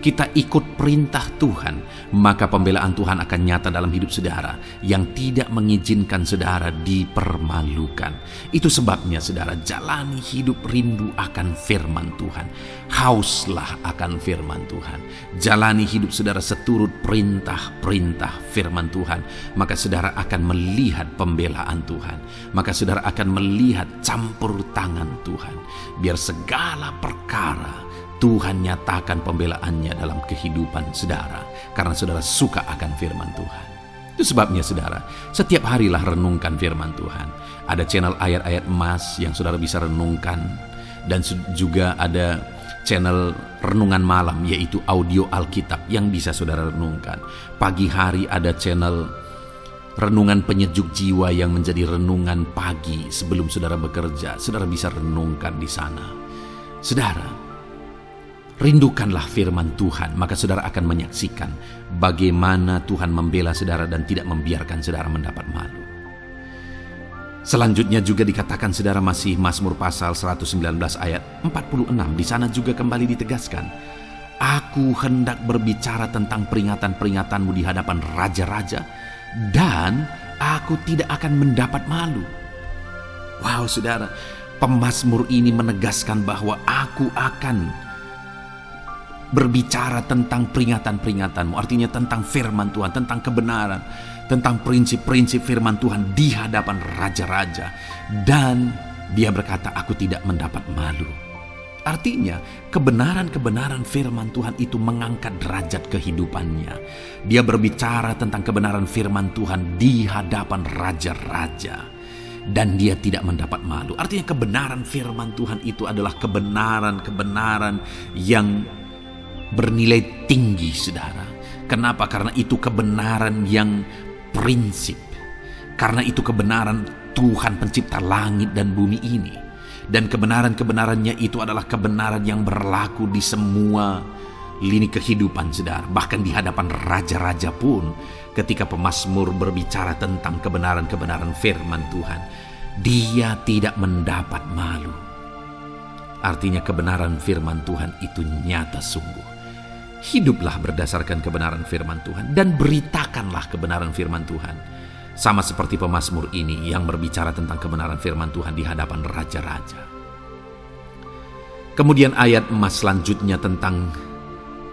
kita ikut perintah Tuhan, maka pembelaan Tuhan akan nyata dalam hidup saudara yang tidak mengizinkan saudara dipermalukan. Itu sebabnya saudara, jalani hidup rindu akan firman Tuhan. Hauslah akan firman Tuhan. Jalani hidup saudara seturut perintah-perintah firman Tuhan. Maka saudara akan melihat pembelaan Tuhan. Maka saudara akan melihat campur tangan Tuhan. Biar segala perkara Tuhan nyatakan pembelaannya dalam kehidupan saudara. Karena saudara suka akan firman Tuhan. Itu sebabnya saudara, setiap harilah renungkan firman Tuhan. Ada channel ayat-ayat emas yang saudara bisa renungkan. Dan juga ada channel renungan malam, yaitu audio Alkitab yang bisa saudara renungkan. Pagi hari ada channel renungan penyejuk jiwa yang menjadi renungan pagi sebelum saudara bekerja. Saudara bisa renungkan di sana. Saudara, rindukanlah firman Tuhan, maka saudara akan menyaksikan bagaimana Tuhan membela saudara dan tidak membiarkan saudara mendapat malu. Selanjutnya juga dikatakan saudara masih Mazmur pasal 119 ayat 46. Di sana juga kembali ditegaskan, aku hendak berbicara tentang peringatan-peringatanmu di hadapan raja-raja, dan aku tidak akan mendapat malu. Wow saudara, pemazmur ini menegaskan bahwa aku akan berbicara tentang peringatan-peringatanmu. Artinya tentang firman Tuhan, tentang kebenaran, tentang prinsip-prinsip firman Tuhan di hadapan raja-raja. Dan dia berkata, aku tidak mendapat malu. Artinya kebenaran-kebenaran firman Tuhan itu mengangkat derajat kehidupannya. Dia berbicara tentang kebenaran firman Tuhan di hadapan raja-raja. Dan dia tidak mendapat malu. Artinya kebenaran firman Tuhan itu adalah kebenaran-kebenaran yang bernilai tinggi saudara. Kenapa? Karena itu kebenaran yang prinsip. Karena itu kebenaran Tuhan pencipta langit dan bumi ini. Dan kebenaran-kebenarannya itu adalah kebenaran yang berlaku di semua lini kehidupan saudara. Bahkan di hadapan raja-raja pun ketika pemazmur berbicara tentang kebenaran-kebenaran firman Tuhan, dia tidak mendapat malu. Artinya kebenaran firman Tuhan itu nyata sungguh. Hiduplah berdasarkan kebenaran firman Tuhan dan beritakanlah kebenaran firman Tuhan. Sama seperti pemazmur ini yang berbicara tentang kebenaran firman Tuhan di hadapan raja-raja. Kemudian ayat emas selanjutnya tentang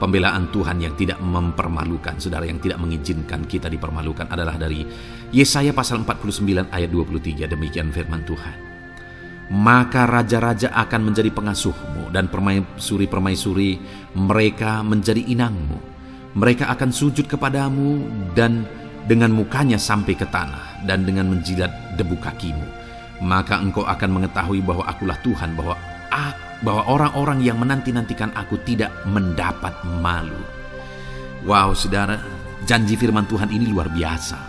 pembelaan Tuhan yang tidak mempermalukan, saudara, yang tidak mengizinkan kita dipermalukan adalah dari Yesaya pasal 49 ayat 23. Demikian firman Tuhan. Maka raja-raja akan menjadi pengasuhmu dan permaisuri-permaisuri mereka menjadi inangmu. Mereka akan sujud kepadamu dan dengan mukanya sampai ke tanah dan dengan menjilat debu kakimu. Maka engkau akan mengetahui bahwa akulah Tuhan, bahwa orang-orang yang menanti-nantikan aku tidak mendapat malu. Wow saudara, janji firman Tuhan ini luar biasa.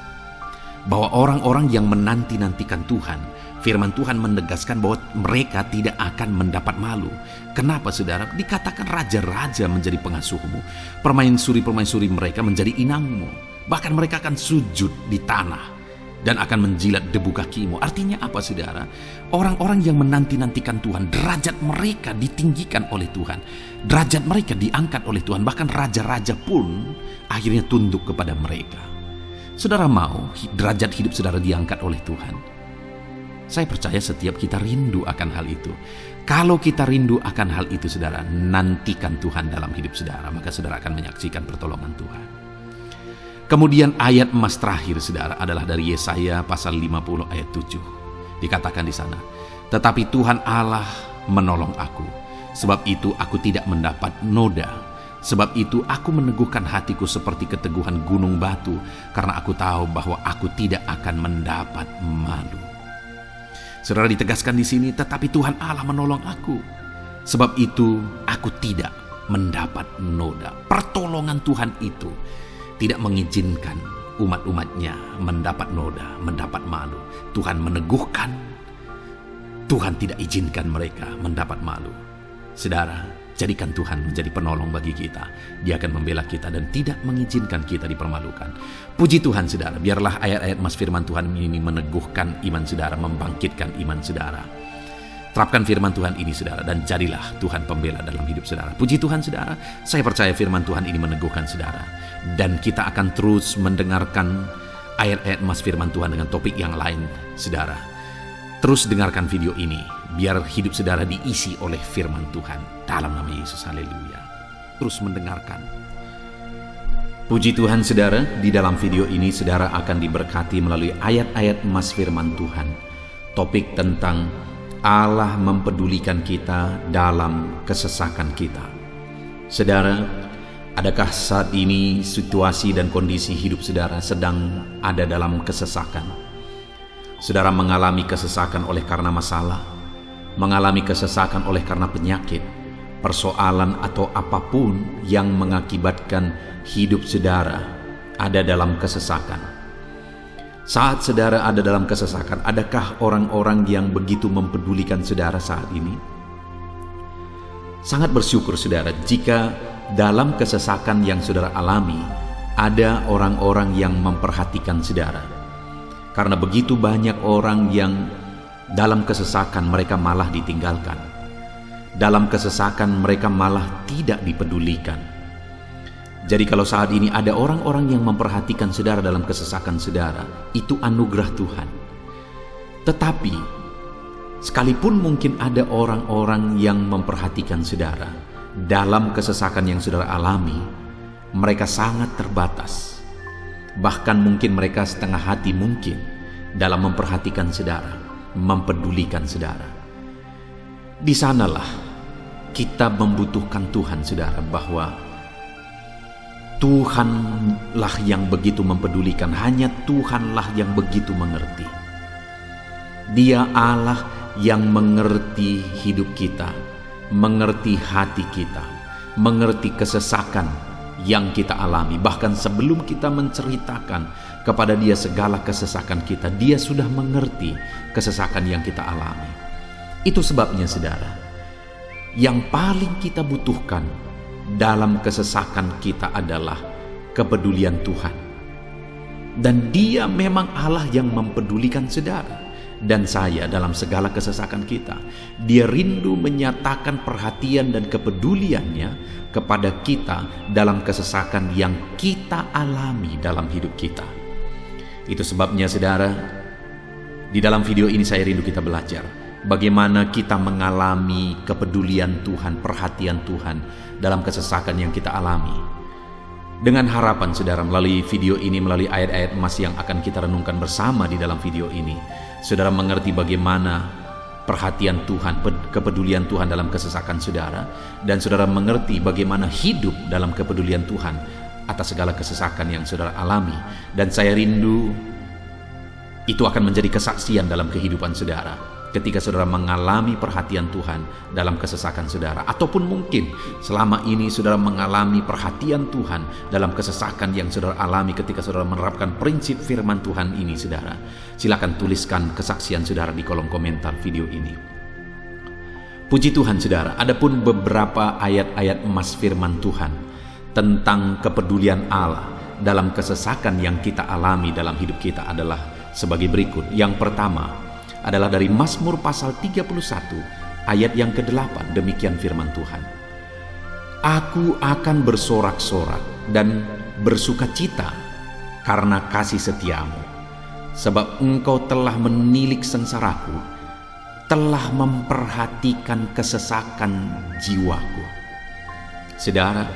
Bahwa orang-orang yang menanti-nantikan Tuhan, firman Tuhan menegaskan bahwa mereka tidak akan mendapat malu. Kenapa saudara? Dikatakan raja-raja menjadi pengasuhmu. Permaisuri-permaisuri mereka menjadi inangmu. Bahkan mereka akan sujud di tanah dan akan menjilat debu kakimu. Artinya apa saudara? Orang-orang yang menanti-nantikan Tuhan, derajat mereka ditinggikan oleh Tuhan. Derajat mereka diangkat oleh Tuhan. Bahkan raja-raja pun akhirnya tunduk kepada mereka. Saudara mau derajat hidup saudara diangkat oleh Tuhan? Saya percaya setiap kita rindu akan hal itu. Kalau kita rindu akan hal itu saudara, nantikan Tuhan dalam hidup saudara, maka saudara akan menyaksikan pertolongan Tuhan. Kemudian ayat emas terakhir saudara adalah dari Yesaya pasal 50 ayat 7. Dikatakan di sana, tetapi Tuhan Allah menolong aku, sebab itu aku tidak mendapat noda. Sebab itu aku meneguhkan hatiku seperti keteguhan gunung batu, karena aku tahu bahwa aku tidak akan mendapat malu. Saudara, ditegaskan di sini, tetapi Tuhan Allah menolong aku. Sebab itu aku tidak mendapat noda. Pertolongan Tuhan itu tidak mengizinkan umat-umatnya mendapat noda, mendapat malu. Tuhan meneguhkan, Tuhan tidak izinkan mereka mendapat malu. Saudara, jadikan Tuhan menjadi penolong bagi kita. Dia akan membela kita dan tidak mengizinkan kita dipermalukan. Puji Tuhan, saudara. Biarlah ayat-ayat mas firman Tuhan ini meneguhkan iman saudara, membangkitkan iman saudara. Terapkan firman Tuhan ini, saudara, dan jadilah Tuhan pembela dalam hidup saudara. Puji Tuhan, saudara. Saya percaya firman Tuhan ini meneguhkan saudara. Dan kita akan terus mendengarkan ayat-ayat mas firman Tuhan dengan topik yang lain, saudara. Terus dengarkan video ini, biar hidup saudara diisi oleh firman Tuhan. Dalam nama Yesus, haleluya. Terus mendengarkan. Puji Tuhan, saudara. Di dalam video ini, saudara akan diberkati melalui ayat-ayat mas firman Tuhan. Topik tentang Allah mempedulikan kita dalam kesesakan kita. Saudara, adakah saat ini situasi dan kondisi hidup saudara sedang ada dalam kesesakan? Saudara mengalami kesesakan oleh karena masalah, mengalami kesesakan oleh karena penyakit, persoalan atau apapun yang mengakibatkan hidup saudara ada dalam kesesakan. Saat saudara ada dalam kesesakan, adakah orang-orang yang begitu mempedulikan saudara saat ini? Sangat bersyukur saudara jika dalam kesesakan yang saudara alami ada orang-orang yang memperhatikan saudara. Karena begitu banyak orang yang dalam kesesakan mereka malah ditinggalkan. Dalam kesesakan mereka malah tidak dipedulikan. Jadi kalau saat ini ada orang-orang yang memperhatikan saudara dalam kesesakan saudara, itu anugerah Tuhan. Tetapi, sekalipun mungkin ada orang-orang yang memperhatikan saudara dalam kesesakan yang saudara alami, mereka sangat terbatas. Bahkan mungkin mereka setengah hati mungkin dalam memperhatikan saudara, mempedulikan saudara. Di sanalah kita membutuhkan Tuhan, saudara, bahwa Tuhanlah yang begitu mempedulikan, hanya Tuhanlah yang begitu mengerti. Dia Allah yang mengerti hidup kita, mengerti hati kita, mengerti kesesakan yang kita alami. Bahkan sebelum kita menceritakan kepada Dia segala kesesakan kita, Dia sudah mengerti kesesakan yang kita alami. Itu sebabnya, saudara, yang paling kita butuhkan dalam kesesakan kita adalah kepedulian Tuhan. Dan Dia memang Allah yang mempedulikan saudara dan saya dalam segala kesesakan kita. Dia rindu menyatakan perhatian dan kepeduliannya kepada kita dalam kesesakan yang kita alami dalam hidup kita. Itu sebabnya, saudara, di dalam video ini saya rindu kita belajar bagaimana kita mengalami kepedulian Tuhan, perhatian Tuhan dalam kesesakan yang kita alami. Dengan harapan, saudara, melalui video ini, melalui ayat-ayat emas yang akan kita renungkan bersama di dalam video ini, saudara mengerti bagaimana perhatian Tuhan, kepedulian Tuhan dalam kesesakan saudara, dan saudara mengerti bagaimana hidup dalam kepedulian Tuhan atas segala kesesakan yang saudara alami. Dan saya rindu itu akan menjadi kesaksian dalam kehidupan saudara ketika saudara mengalami perhatian Tuhan dalam kesesakan saudara, ataupun mungkin selama ini saudara mengalami perhatian Tuhan dalam kesesakan yang saudara alami ketika saudara menerapkan prinsip firman Tuhan ini, saudara. Silakan tuliskan kesaksian saudara di kolom komentar video ini. Puji Tuhan, saudara, adapun beberapa ayat-ayat emas firman Tuhan tentang kepedulian Allah dalam kesesakan yang kita alami dalam hidup kita adalah sebagai berikut. Yang pertama adalah dari Mazmur pasal 31 ayat yang ke-8. Demikian firman Tuhan. Aku akan bersorak-sorak dan bersukacita karena kasih setiamu, sebab engkau telah menilik sengsaraku, telah memperhatikan kesesakan jiwaku. Saudara,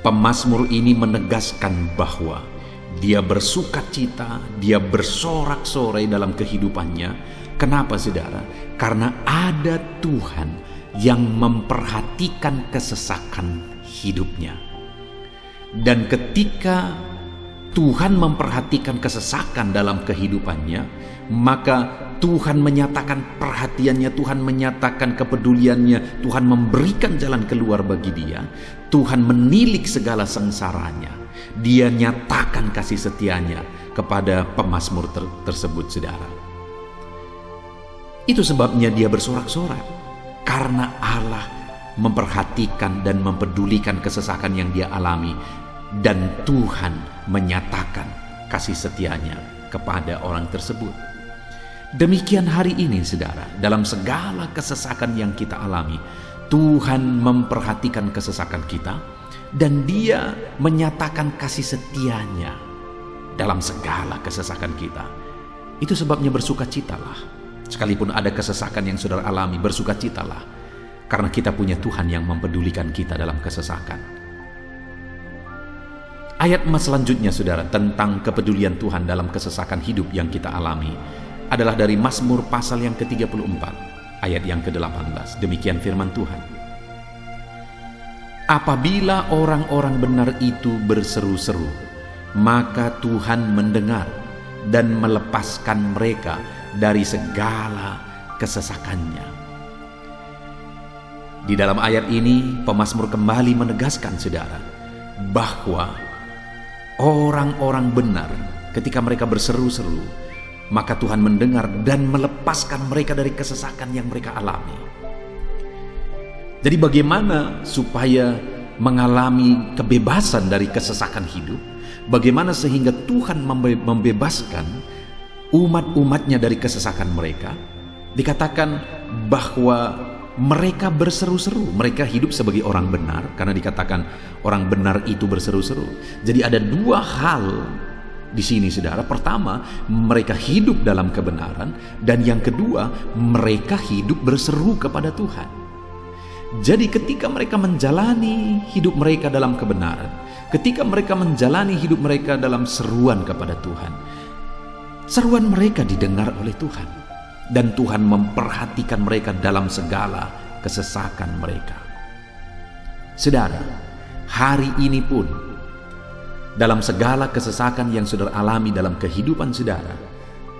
pemazmur ini menegaskan bahwa dia bersukacita, dia bersorak-sorai dalam kehidupannya. Kenapa, saudara? Karena ada Tuhan yang memperhatikan kesesakan hidupnya. Dan ketika Tuhan memperhatikan kesesakan dalam kehidupannya, maka Tuhan menyatakan perhatiannya, Tuhan menyatakan kepeduliannya, Tuhan memberikan jalan keluar bagi dia, Tuhan menilik segala sengsaranya, dia nyatakan kasih setianya kepada pemazmur tersebut, saudara. Itu sebabnya dia bersorak-sorak, karena Allah memperhatikan dan mempedulikan kesesakan yang dia alami, dan Tuhan menyatakan kasih setianya kepada orang tersebut. Demikian hari ini, saudara, dalam segala kesesakan yang kita alami, Tuhan memperhatikan kesesakan kita dan Dia menyatakan kasih setianya dalam segala kesesakan kita. Itu sebabnya bersukacitalah. Sekalipun ada kesesakan yang saudara alami, bersukacitalah, karena kita punya Tuhan yang mempedulikan kita dalam kesesakan. Ayat selanjutnya, saudara, tentang kepedulian Tuhan dalam kesesakan hidup yang kita alami adalah dari Mazmur pasal yang ke-34, ayat yang ke-18. Demikian firman Tuhan. Apabila orang-orang benar itu berseru-seru, maka Tuhan mendengar dan melepaskan mereka dari segala kesesakannya. Di dalam ayat ini, pemazmur kembali menegaskan, saudara, bahwa orang-orang benar ketika mereka berseru-seru, maka Tuhan mendengar dan melepaskan mereka dari kesesakan yang mereka alami. Jadi bagaimana supaya mengalami kebebasan dari kesesakan hidup? Bagaimana sehingga Tuhan membebaskan umat-umatnya dari kesesakan mereka? Dikatakan bahwa mereka berseru-seru, mereka hidup sebagai orang benar, karena dikatakan orang benar itu berseru-seru. Jadi ada dua hal di sini, saudara. Pertama, mereka hidup dalam kebenaran, dan yang kedua, mereka hidup berseru kepada Tuhan. Jadi ketika mereka menjalani hidup mereka dalam kebenaran, ketika mereka menjalani hidup mereka dalam seruan kepada Tuhan, seruan mereka didengar oleh Tuhan, dan Tuhan memperhatikan mereka dalam segala kesesakan mereka. Saudara, hari ini pun dalam segala kesesakan yang saudara alami dalam kehidupan saudara,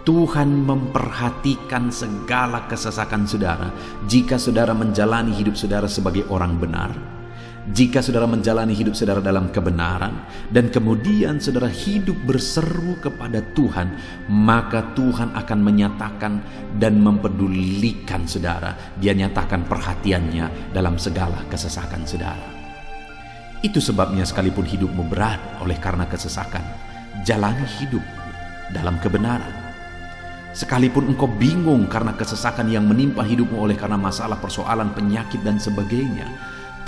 Tuhan memperhatikan segala kesesakan saudara. Jika saudara menjalani hidup saudara sebagai orang benar, jika saudara menjalani hidup saudara dalam kebenaran, dan kemudian saudara hidup berseru kepada Tuhan, maka Tuhan akan menyatakan dan mempedulikan saudara. Dia nyatakan perhatiannya dalam segala kesesakan saudara. Itu sebabnya sekalipun hidupmu berat oleh karena kesesakan, jalani hidup dalam kebenaran. Sekalipun engkau bingung karena kesesakan yang menimpa hidupmu oleh karena masalah, persoalan, penyakit dan sebagainya,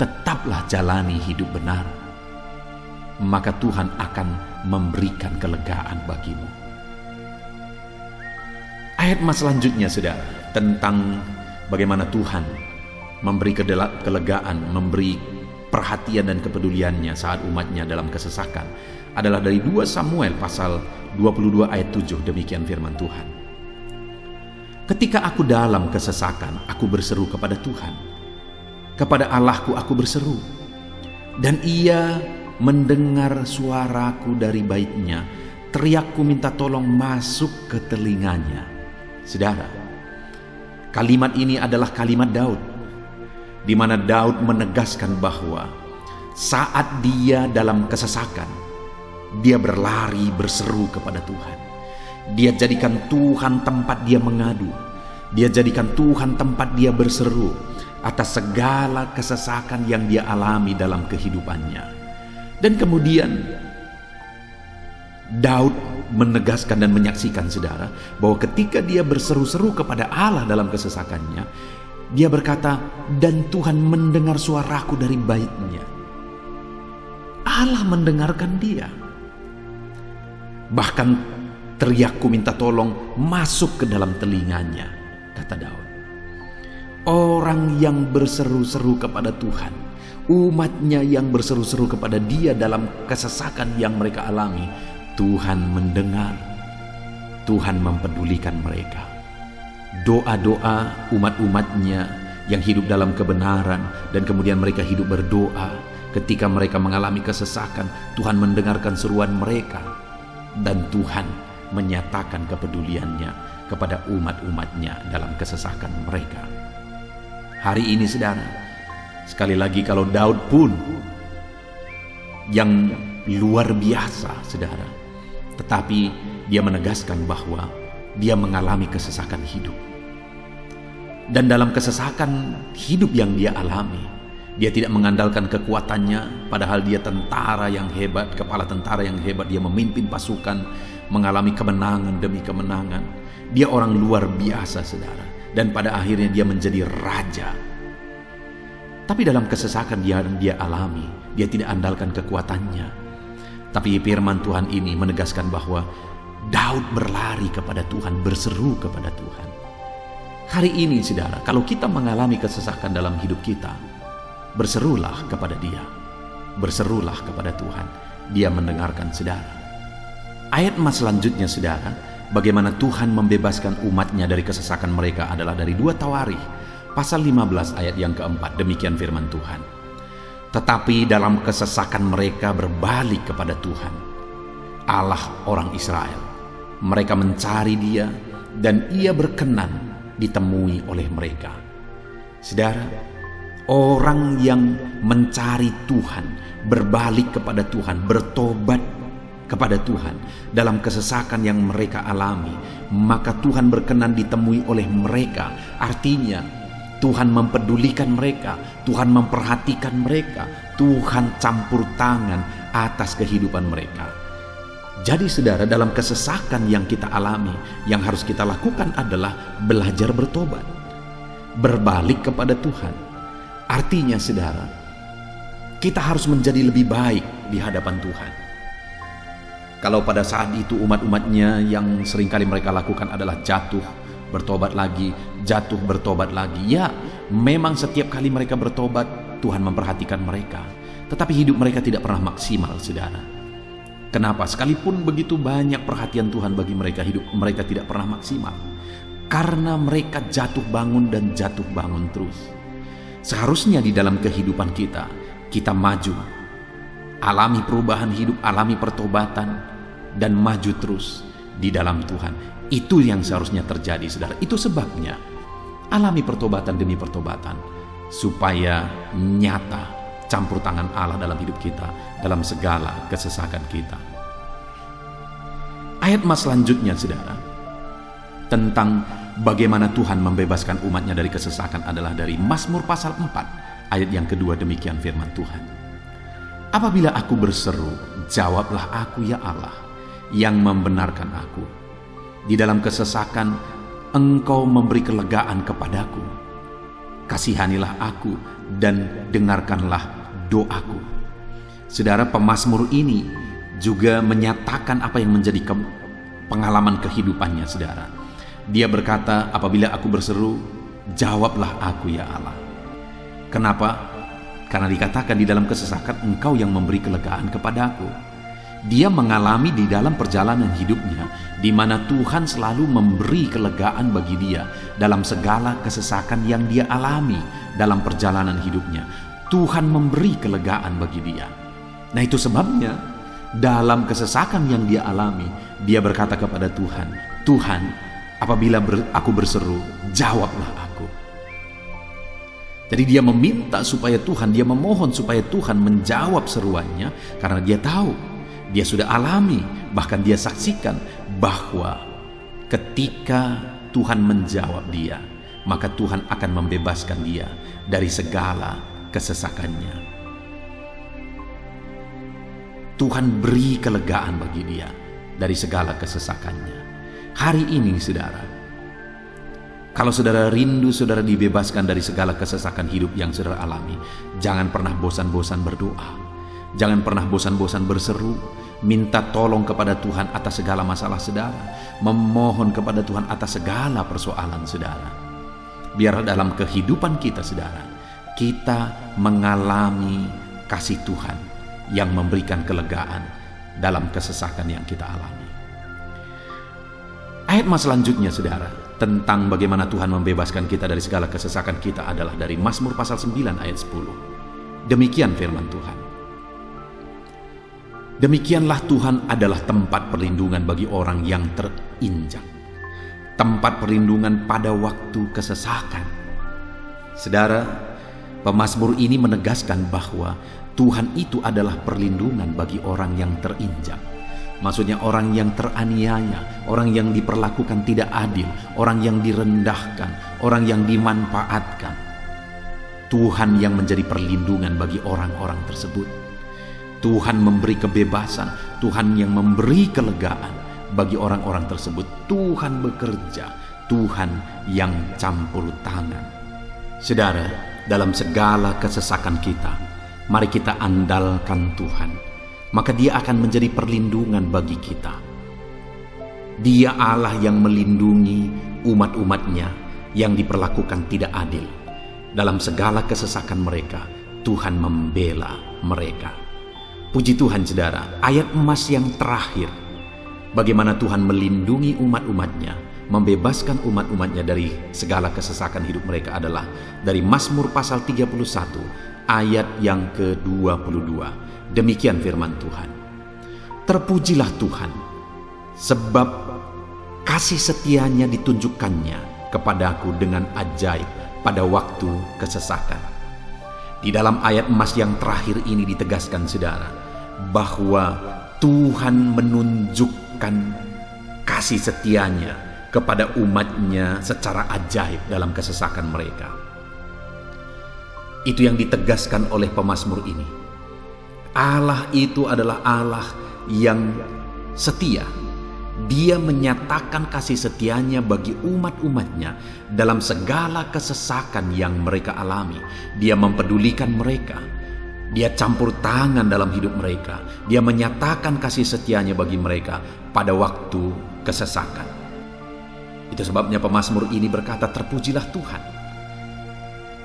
tetaplah jalani hidup benar, maka Tuhan akan memberikan kelegaan bagimu. Ayat selanjutnya, saudara, tentang bagaimana Tuhan memberi kelegaan, memberi perhatian dan kepeduliannya saat umatnya dalam kesesakan, adalah dari 2 Samuel pasal 22 ayat 7. Demikian firman Tuhan. Ketika aku dalam kesesakan, aku berseru kepada Tuhan. Kepada Allahku aku berseru, dan Ia mendengar suaraku dari baitnya. Teriakku minta tolong masuk ke telinganya. Saudara, kalimat ini adalah kalimat Daud, di mana Daud menegaskan bahwa saat dia dalam kesesakan, dia berlari berseru kepada Tuhan. Dia jadikan Tuhan tempat dia mengadu. Dia jadikan Tuhan tempat dia berseru atas segala kesesakan yang dia alami dalam kehidupannya. Dan kemudian Daud menegaskan dan menyaksikan, saudara, bahwa ketika dia berseru-seru kepada Allah dalam kesesakannya, dia berkata, dan Tuhan mendengar suaraku dari baitnya. Allah mendengarkan dia. Bahkan teriakku minta tolong masuk ke dalam telinganya, kata Daud. Orang yang berseru-seru kepada Tuhan, umatnya yang berseru-seru kepada Dia dalam kesesakan yang mereka alami, Tuhan mendengar, Tuhan mempedulikan mereka. Doa-doa umat-umatnya yang hidup dalam kebenaran, dan kemudian mereka hidup berdoa, Ketika mereka mengalami kesesakan, Tuhan mendengarkan seruan mereka, dan Tuhan menyatakan kepeduliannya kepada umat-umatnya dalam kesesakan mereka. Hari ini saudara, sekali lagi kalau Daud pun yang luar biasa saudara, tetapi dia menegaskan bahwa dia mengalami kesesakan hidup. Dan dalam kesesakan hidup yang dia alami, dia tidak mengandalkan kekuatannya, padahal dia tentara yang hebat, kepala tentara yang hebat. Dia memimpin pasukan, mengalami kemenangan demi kemenangan. Dia orang luar biasa saudara, dan pada akhirnya dia menjadi raja. Tapi dalam kesesakan yang dia alami, dia tidak andalkan kekuatannya. Tapi firman Tuhan ini menegaskan bahwa Daud berlari kepada Tuhan, berseru kepada Tuhan. Hari ini saudara, kalau kita mengalami kesesakan dalam hidup kita, berserulah kepada Dia, berserulah kepada Tuhan. Dia mendengarkan saudara. Ayat mas selanjutnya saudara, bagaimana Tuhan membebaskan umatnya dari kesesakan mereka adalah dari 2 Tawarikh pasal 15 ayat yang keempat. Demikian firman Tuhan. Tetapi dalam kesesakan mereka berbalik kepada Tuhan, Allah orang Israel. Mereka mencari Dia, dan Ia berkenan ditemui oleh mereka. Saudara, orang yang mencari Tuhan, berbalik kepada Tuhan, bertobat kepada Tuhan dalam kesesakan yang mereka alami, maka Tuhan berkenan ditemui oleh mereka. Artinya Tuhan mempedulikan mereka, Tuhan memperhatikan mereka, Tuhan campur tangan atas kehidupan mereka. Jadi saudara, dalam kesesakan yang kita alami, yang harus kita lakukan adalah belajar bertobat, berbalik kepada Tuhan. Artinya saudara, kita harus menjadi lebih baik di hadapan Tuhan. Kalau pada saat itu umat-umatnya yang seringkali mereka lakukan adalah jatuh, bertobat lagi, jatuh, bertobat lagi. Ya, memang setiap kali mereka bertobat, Tuhan memperhatikan mereka. Tetapi hidup mereka tidak pernah maksimal saudara. Kenapa? Sekalipun begitu banyak perhatian Tuhan bagi mereka, hidup mereka tidak pernah maksimal. Karena mereka jatuh bangun dan jatuh bangun terus. Seharusnya di dalam kehidupan kita, kita maju, alami perubahan hidup, alami pertobatan, dan maju terus di dalam Tuhan. Itu yang seharusnya terjadi saudara. Itu sebabnya alami pertobatan demi pertobatan, supaya nyata campur tangan Allah dalam hidup kita, dalam segala kesesakan kita. Ayat mas selanjutnya saudara, tentang bagaimana Tuhan membebaskan umatnya dari kesesakan adalah dari Mazmur pasal 4 ayat yang kedua. Demikian firman Tuhan. Apabila aku berseru, jawablah aku ya Allah, yang membenarkan aku. Di dalam kesesakan Engkau memberi kelegaan kepadaku. Kasihanilah aku dan dengarkanlah doaku. Saudara, pemazmur ini juga menyatakan apa yang menjadi pengalaman kehidupannya saudara. Dia berkata, apabila aku berseru, jawablah aku ya Allah. Kenapa? Karena dikatakan di dalam kesesakan Engkau yang memberi kelegaan kepadaku. Dia mengalami di dalam perjalanan hidupnya, di mana Tuhan selalu memberi kelegaan bagi dia dalam segala kesesakan yang dia alami dalam perjalanan hidupnya. Tuhan memberi kelegaan bagi dia. Nah, itu sebabnya dalam kesesakan yang dia alami, dia berkata kepada Tuhan, Tuhan, apabila aku berseru, jawablah aku. Jadi dia meminta supaya Tuhan, dia memohon supaya Tuhan menjawab seruannya, karena dia tahu, dia sudah alami, bahkan dia saksikan bahwa ketika Tuhan menjawab dia, maka Tuhan akan membebaskan dia dari segala kesesakannya. Tuhan beri kelegaan bagi dia dari segala kesesakannya. Hari ini saudara, kalau saudara rindu saudara dibebaskan dari segala kesesakan hidup yang saudara alami, jangan pernah bosan-bosan berdoa. Jangan pernah bosan-bosan berseru, minta tolong kepada Tuhan atas segala masalah saudara, memohon kepada Tuhan atas segala persoalan saudara. Biar dalam kehidupan kita saudara, kita mengalami kasih Tuhan yang memberikan kelegaan dalam kesesakan yang kita alami. Ayat mas selanjutnya saudara, tentang bagaimana Tuhan membebaskan kita dari segala kesesakan kita adalah dari Mazmur pasal 9 ayat 10. Demikian firman Tuhan. Demikianlah Tuhan adalah tempat perlindungan bagi orang yang terinjak, tempat perlindungan pada waktu kesesakan. Saudara, pemazmur ini menegaskan bahwa Tuhan itu adalah perlindungan bagi orang yang terinjak. Maksudnya orang yang teraniaya, orang yang diperlakukan tidak adil, orang yang direndahkan, orang yang dimanfaatkan. Tuhan yang menjadi perlindungan bagi orang-orang tersebut. Tuhan memberi kebebasan, Tuhan yang memberi kelegaan bagi orang-orang tersebut. Tuhan bekerja, Tuhan yang campur tangan. Saudara, dalam segala kesesakan kita, mari kita andalkan Tuhan. Maka Dia akan menjadi perlindungan bagi kita. Dia Allah yang melindungi umat-umatnya yang diperlakukan tidak adil. Dalam segala kesesakan mereka, Tuhan membela mereka. Puji Tuhan saudara, ayat emas yang terakhir, bagaimana Tuhan melindungi umat-umatnya, membebaskan umat-umatnya dari segala kesesakan hidup mereka adalah dari Mazmur pasal 31 ayat yang ke-22. Demikian firman Tuhan. Terpujilah Tuhan, sebab kasih setianya ditunjukkannya kepadaku dengan ajaib pada waktu kesesakan. Di dalam ayat emas yang terakhir ini ditegaskan saudara, bahwa Tuhan menunjukkan kasih setianya kepada umatnya secara ajaib dalam kesesakan mereka. Itu yang ditegaskan oleh pemazmur ini. Allah itu adalah Allah yang setia. Dia menyatakan kasih setianya bagi umat-umatnya dalam segala kesesakan yang mereka alami. Dia mempedulikan mereka. Dia campur tangan dalam hidup mereka. Dia menyatakan kasih setianya bagi mereka pada waktu kesesakan. Itu sebabnya pemazmur ini berkata, terpujilah Tuhan.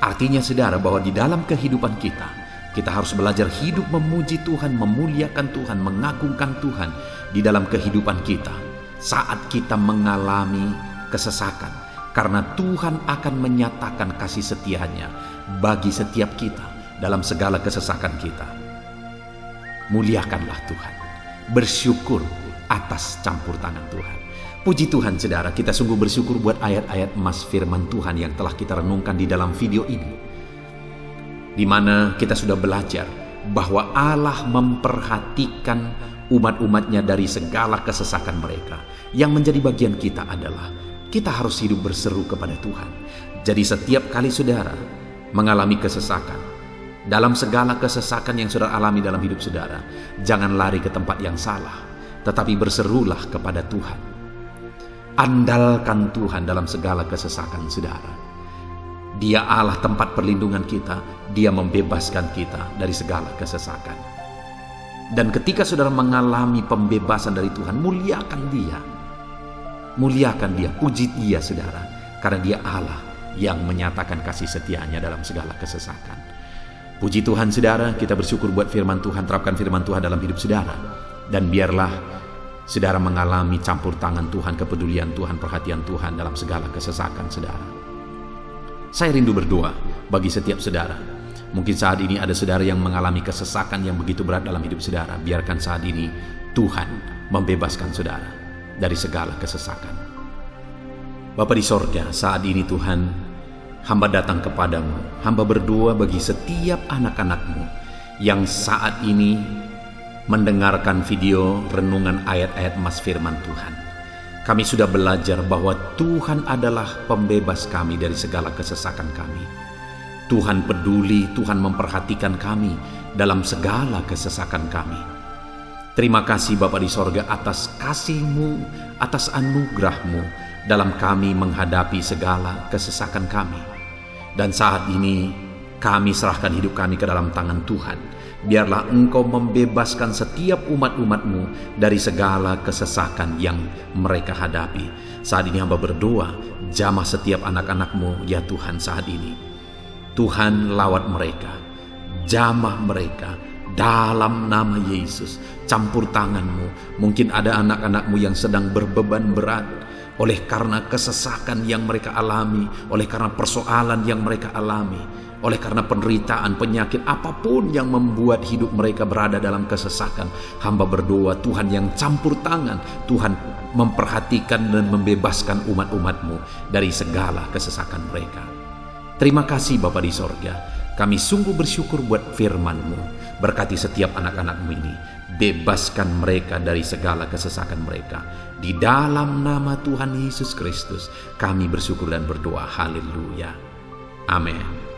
Artinya saudara, bahwa di dalam kehidupan kita harus belajar hidup memuji Tuhan, memuliakan Tuhan, mengagungkan Tuhan di dalam kehidupan kita saat kita mengalami kesesakan. Karena Tuhan akan menyatakan kasih setianya bagi setiap kita dalam segala kesesakan kita. Muliakanlah Tuhan, bersyukur atas campur tangan Tuhan. Puji Tuhan saudara, kita sungguh bersyukur buat ayat-ayat emas firman Tuhan yang telah kita renungkan di dalam video ini, di mana kita sudah belajar bahwa Allah memperhatikan umat-umatnya dari segala kesesakan mereka. Yang menjadi bagian kita adalah kita harus hidup berseru kepada Tuhan. Jadi setiap kali saudara mengalami kesesakan, dalam segala kesesakan yang saudara alami dalam hidup saudara, jangan lari ke tempat yang salah, tetapi berserulah kepada Tuhan. Andalkan Tuhan dalam segala kesesakan saudara. Dia Allah tempat perlindungan kita. Dia membebaskan kita dari segala kesesakan. Dan ketika saudara mengalami pembebasan dari Tuhan, muliakan Dia. Muliakan Dia, puji Dia saudara. Karena Dia Allah yang menyatakan kasih setianya dalam segala kesesakan. Puji Tuhan saudara, kita bersyukur buat firman Tuhan. Terapkan firman Tuhan dalam hidup saudara. Dan biarlah saudara mengalami campur tangan Tuhan, kepedulian Tuhan, perhatian Tuhan dalam segala kesesakan saudara. Saya rindu berdoa bagi setiap saudara. Mungkin saat ini ada saudara yang mengalami kesesakan yang begitu berat dalam hidup saudara. Biarkan saat ini Tuhan membebaskan saudara dari segala kesesakan. Bapa di sorga, saat ini Tuhan, hamba datang kepadamu. Hamba berdoa bagi setiap anak-anak-Mu yang saat ini mendengarkan video renungan ayat-ayat emas firman Tuhan. Kami sudah belajar bahwa Tuhan adalah pembebas kami dari segala kesesakan kami. Tuhan peduli, Tuhan memperhatikan kami dalam segala kesesakan kami. Terima kasih Bapa di sorga atas kasih-Mu, atas anugerah-Mu dalam kami menghadapi segala kesesakan kami. Dan saat ini kami serahkan hidup kami ke dalam tangan Tuhan. Biarlah Engkau membebaskan setiap umat-umat-Mu dari segala kesesakan yang mereka hadapi. Saat ini hamba berdoa, jamah setiap anak-anak-Mu ya Tuhan saat ini. Tuhan lawat mereka, jamah mereka dalam nama Yesus. Campur tangan-Mu. Mungkin ada anak-anak-Mu yang sedang berbeban berat, oleh karena kesesakan yang mereka alami, oleh karena persoalan yang mereka alami, oleh karena penderitaan, penyakit, apapun yang membuat hidup mereka berada dalam kesesakan. Hamba berdoa, Tuhan yang campur tangan, Tuhan memperhatikan dan membebaskan umat-umat-Mu dari segala kesesakan mereka. Terima kasih Bapa di sorga, kami sungguh bersyukur buat firman-Mu. Berkati setiap anak-anak-Mu ini, bebaskan mereka dari segala kesesakan mereka. Di dalam nama Tuhan Yesus Kristus, kami bersyukur dan berdoa. Haleluya. Amin.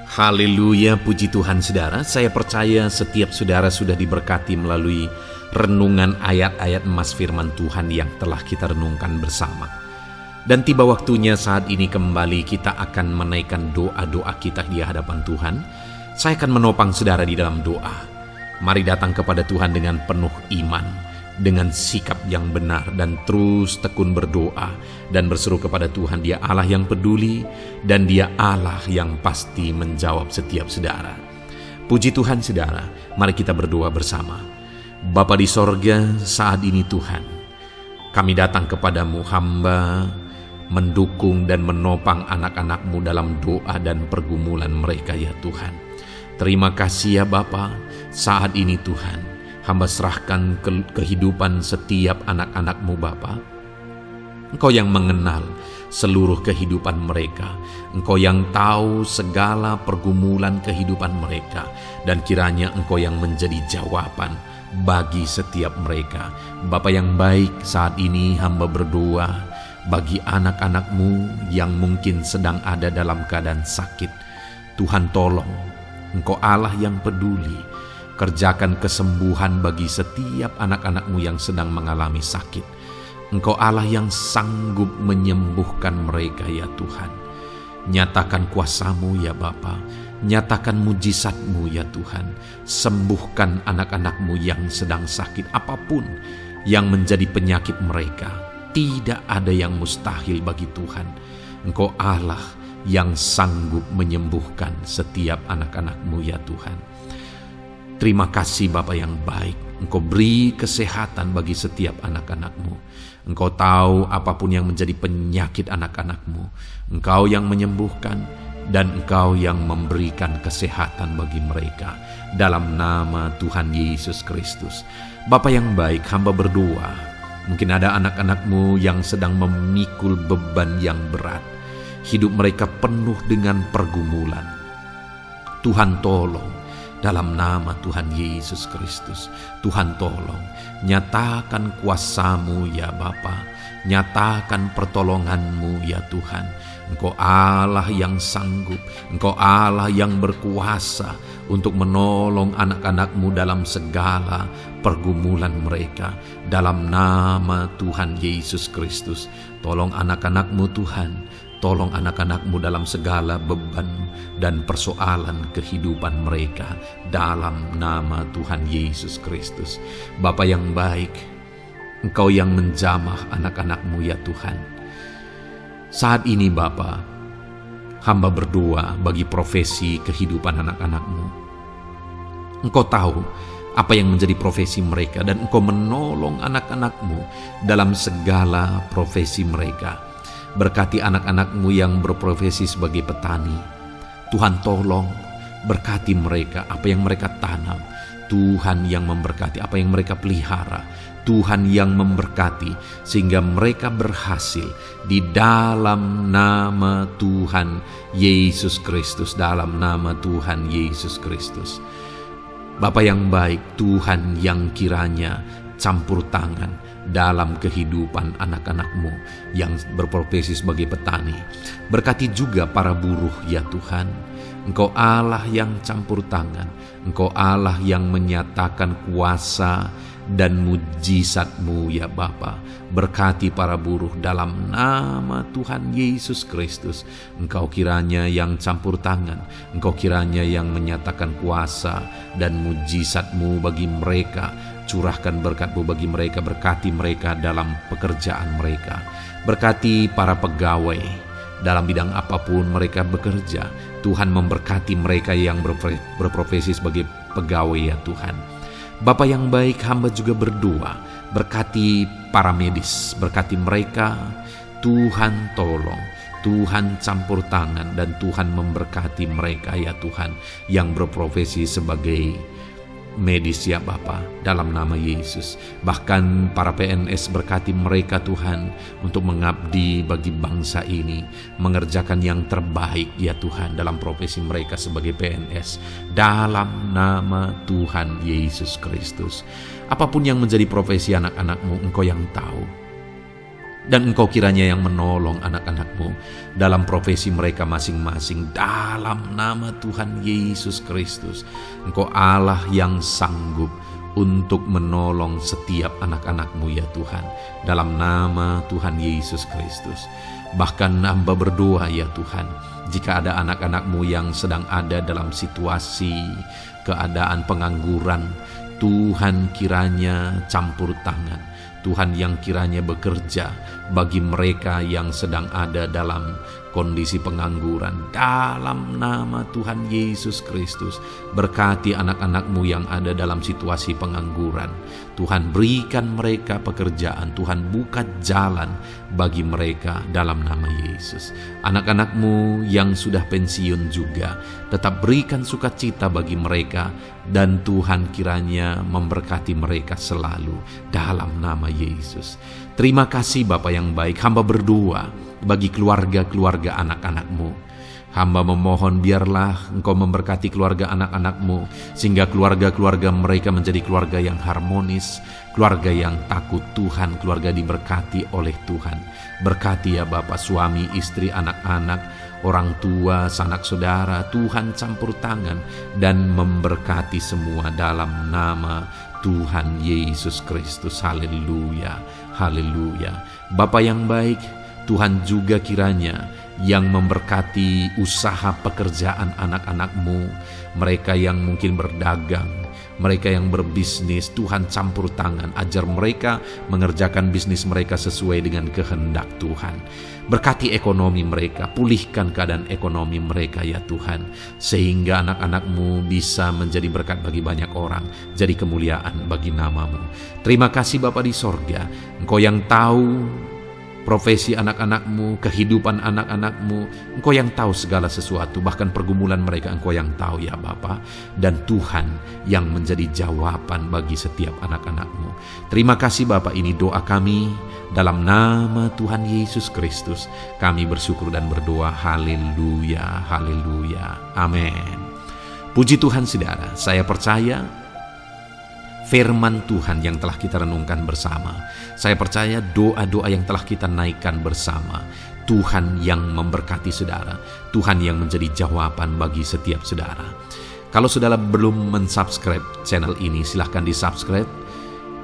Haleluya, puji Tuhan saudara. Saya percaya setiap saudara sudah diberkati melalui renungan ayat-ayat emas firman Tuhan yang telah kita renungkan bersama. Dan tiba waktunya saat ini kembali kita akan menaikkan doa-doa kita di hadapan Tuhan. Saya akan menopang saudara di dalam doa. Mari datang kepada Tuhan dengan penuh iman, dengan sikap yang benar, dan terus tekun berdoa dan berseru kepada Tuhan. Dia Allah yang peduli dan Dia Allah yang pasti menjawab setiap saudara. Puji Tuhan saudara, mari kita berdoa bersama. Bapa di sorga, saat ini Tuhan, kami datang kepadamu, hamba mendukung dan menopang anak-anak-Mu dalam doa dan pergumulan mereka ya Tuhan. Terima kasih ya Bapa, saat ini Tuhan, hamba serahkan kehidupan setiap anak-anak-Mu Bapa. Engkau yang mengenal seluruh kehidupan mereka. Engkau yang tahu segala pergumulan kehidupan mereka. Dan kiranya Engkau yang menjadi jawaban bagi setiap mereka. Bapa yang baik, saat ini hamba berdoa bagi anak-anak-Mu yang mungkin sedang ada dalam keadaan sakit. Tuhan tolong, Engkau Allah yang peduli. Kerjakan kesembuhan bagi setiap anak-anak-Mu yang sedang mengalami sakit. Engkau Allah yang sanggup menyembuhkan mereka ya Tuhan. Nyatakan kuasa-Mu ya Bapa. Nyatakan mujizat-Mu ya Tuhan. Sembuhkan anak-anak-Mu yang sedang sakit, apapun yang menjadi penyakit mereka. Tidak ada yang mustahil bagi Tuhan. Engkau Allah yang sanggup menyembuhkan setiap anak-anak-Mu ya Tuhan. Terima kasih Bapa yang baik. Engkau beri kesehatan bagi setiap anak-anak-Mu. Engkau tahu apapun yang menjadi penyakit anak-anak-Mu. Engkau yang menyembuhkan dan Engkau yang memberikan kesehatan bagi mereka. Dalam nama Tuhan Yesus Kristus. Bapa yang baik, hamba berdoa. Mungkin ada anak-anak-Mu yang sedang memikul beban yang berat. Hidup mereka penuh dengan pergumulan. Tuhan tolong. Dalam nama Tuhan Yesus Kristus, Tuhan tolong, nyatakan kuasa-Mu ya Bapa, nyatakan pertolongan-Mu ya Tuhan. Engkau Allah yang sanggup, Engkau Allah yang berkuasa untuk menolong anak-anak-Mu dalam segala pergumulan mereka. Dalam nama Tuhan Yesus Kristus, tolong anak-anak-Mu Tuhan. Tolong anak-anak-Mu dalam segala beban dan persoalan kehidupan mereka. Dalam nama Tuhan Yesus Kristus. Bapa yang baik, Engkau yang menjamah anak-anak-Mu ya Tuhan. Saat ini Bapa, hamba berdoa bagi profesi kehidupan anak-anak-Mu. Engkau tahu apa yang menjadi profesi mereka, dan Engkau menolong anak-anak-Mu dalam segala profesi mereka. Berkati anak-anak-Mu yang berprofesi sebagai petani. Tuhan tolong, berkati mereka, apa yang mereka tanam. Tuhan yang memberkati apa yang mereka pelihara. Tuhan yang memberkati sehingga mereka berhasil di dalam nama Tuhan Yesus Kristus. Dalam nama Tuhan Yesus Kristus. Bapa yang baik, Tuhan yang kiranya campur tangan dalam kehidupan anak-anak-Mu yang berprofesi sebagai petani. Berkati juga para buruh ya Tuhan. Engkau Allah yang campur tangan. Engkau Allah yang menyatakan kuasa dan mujizat-Mu ya Bapa. Berkati para buruh dalam nama Tuhan Yesus Kristus. Engkau kiranya yang campur tangan. Engkau kiranya yang menyatakan kuasa dan mujizat-Mu bagi mereka. Curahkan berkat-Mu bagi mereka, berkati mereka dalam pekerjaan mereka. Berkati para pegawai dalam bidang apapun mereka bekerja. Tuhan memberkati mereka yang berprofesi sebagai pegawai ya Tuhan. Bapa yang baik, hamba juga berdoa. Berkati para medis, berkati mereka. Tuhan tolong, Tuhan campur tangan, dan Tuhan memberkati mereka ya Tuhan yang berprofesi sebagai medis ya Bapa, dalam nama Yesus. Bahkan para PNS, berkati mereka Tuhan untuk mengabdi bagi bangsa ini, mengerjakan yang terbaik ya Tuhan dalam profesi mereka sebagai PNS. Dalam nama Tuhan Yesus Kristus. Apapun yang menjadi profesi anak-anak-Mu, Engkau yang tahu. Dan Engkau kiranya yang menolong anak-anak-Mu dalam profesi mereka masing-masing. Dalam nama Tuhan Yesus Kristus, Engkau Allah yang sanggup untuk menolong setiap anak-anak-Mu ya Tuhan. Dalam nama Tuhan Yesus Kristus. Bahkan hamba berdoa ya Tuhan, jika ada anak-anak-Mu yang sedang ada dalam situasi keadaan pengangguran, Tuhan kiranya campur tangan. Tuhan yang kiranya bekerja bagi mereka yang sedang ada dalam kondisi pengangguran. Dalam nama Tuhan Yesus Kristus, berkati anak-anak-Mu yang ada dalam situasi pengangguran. Tuhan berikan mereka pekerjaan, Tuhan buka jalan bagi mereka dalam nama Yesus. Anak-anak-Mu yang sudah pensiun juga, tetap berikan sukacita bagi mereka, dan Tuhan kiranya memberkati mereka selalu dalam nama Yesus. Terima kasih Bapa yang baik, hamba berdoa bagi keluarga-keluarga anak-anak-Mu. Hamba memohon biarlah Engkau memberkati keluarga anak-anak-Mu, sehingga keluarga-keluarga mereka menjadi keluarga yang harmonis, keluarga yang takut Tuhan, keluarga diberkati oleh Tuhan. Berkati ya Bapa, suami, istri, anak-anak, orang tua, sanak saudara, Tuhan campur tangan dan memberkati semua dalam nama Tuhan Yesus Kristus. Haleluya, haleluya. Bapa yang baik, Tuhan juga kiranya yang memberkati usaha pekerjaan anak-anak-Mu, mereka yang mungkin berdagang, mereka yang berbisnis. Tuhan campur tangan, ajar mereka mengerjakan bisnis mereka sesuai dengan kehendak Tuhan. Berkati ekonomi mereka, pulihkan keadaan ekonomi mereka ya Tuhan, sehingga anak-anak-Mu bisa menjadi berkat bagi banyak orang, jadi kemuliaan bagi nama-Mu. Terima kasih Bapa di sorga, Engkau yang tahu profesi anak-anak-Mu, kehidupan anak-anak-Mu. Engkau yang tahu segala sesuatu, bahkan pergumulan mereka Engkau yang tahu ya Bapa. Dan Tuhan yang menjadi jawaban bagi setiap anak-anak-Mu. Terima kasih Bapa, ini doa kami dalam nama Tuhan Yesus Kristus. Kami bersyukur dan berdoa. Haleluya, haleluya, amin. Puji Tuhan saudara, saya percaya firman Tuhan yang telah kita renungkan bersama, saya percaya doa-doa yang telah kita naikkan bersama, Tuhan yang memberkati saudara, Tuhan yang menjadi jawaban bagi setiap saudara. Kalau saudara belum mensubscribe channel ini, silahkan di-subscribe.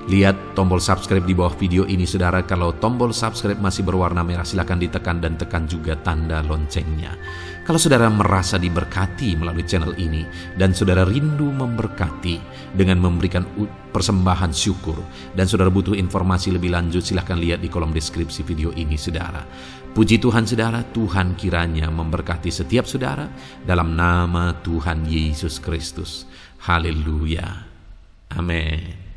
Lihat tombol subscribe di bawah video ini saudara. Kalau tombol subscribe masih berwarna merah, silahkan ditekan dan tekan juga tanda loncengnya. Kalau saudara merasa diberkati melalui channel ini dan saudara rindu memberkati dengan memberikan persembahan syukur, dan saudara butuh informasi lebih lanjut, silahkan lihat di kolom deskripsi video ini saudara. Puji Tuhan saudara, Tuhan kiranya memberkati setiap saudara dalam nama Tuhan Yesus Kristus. Haleluya, amin.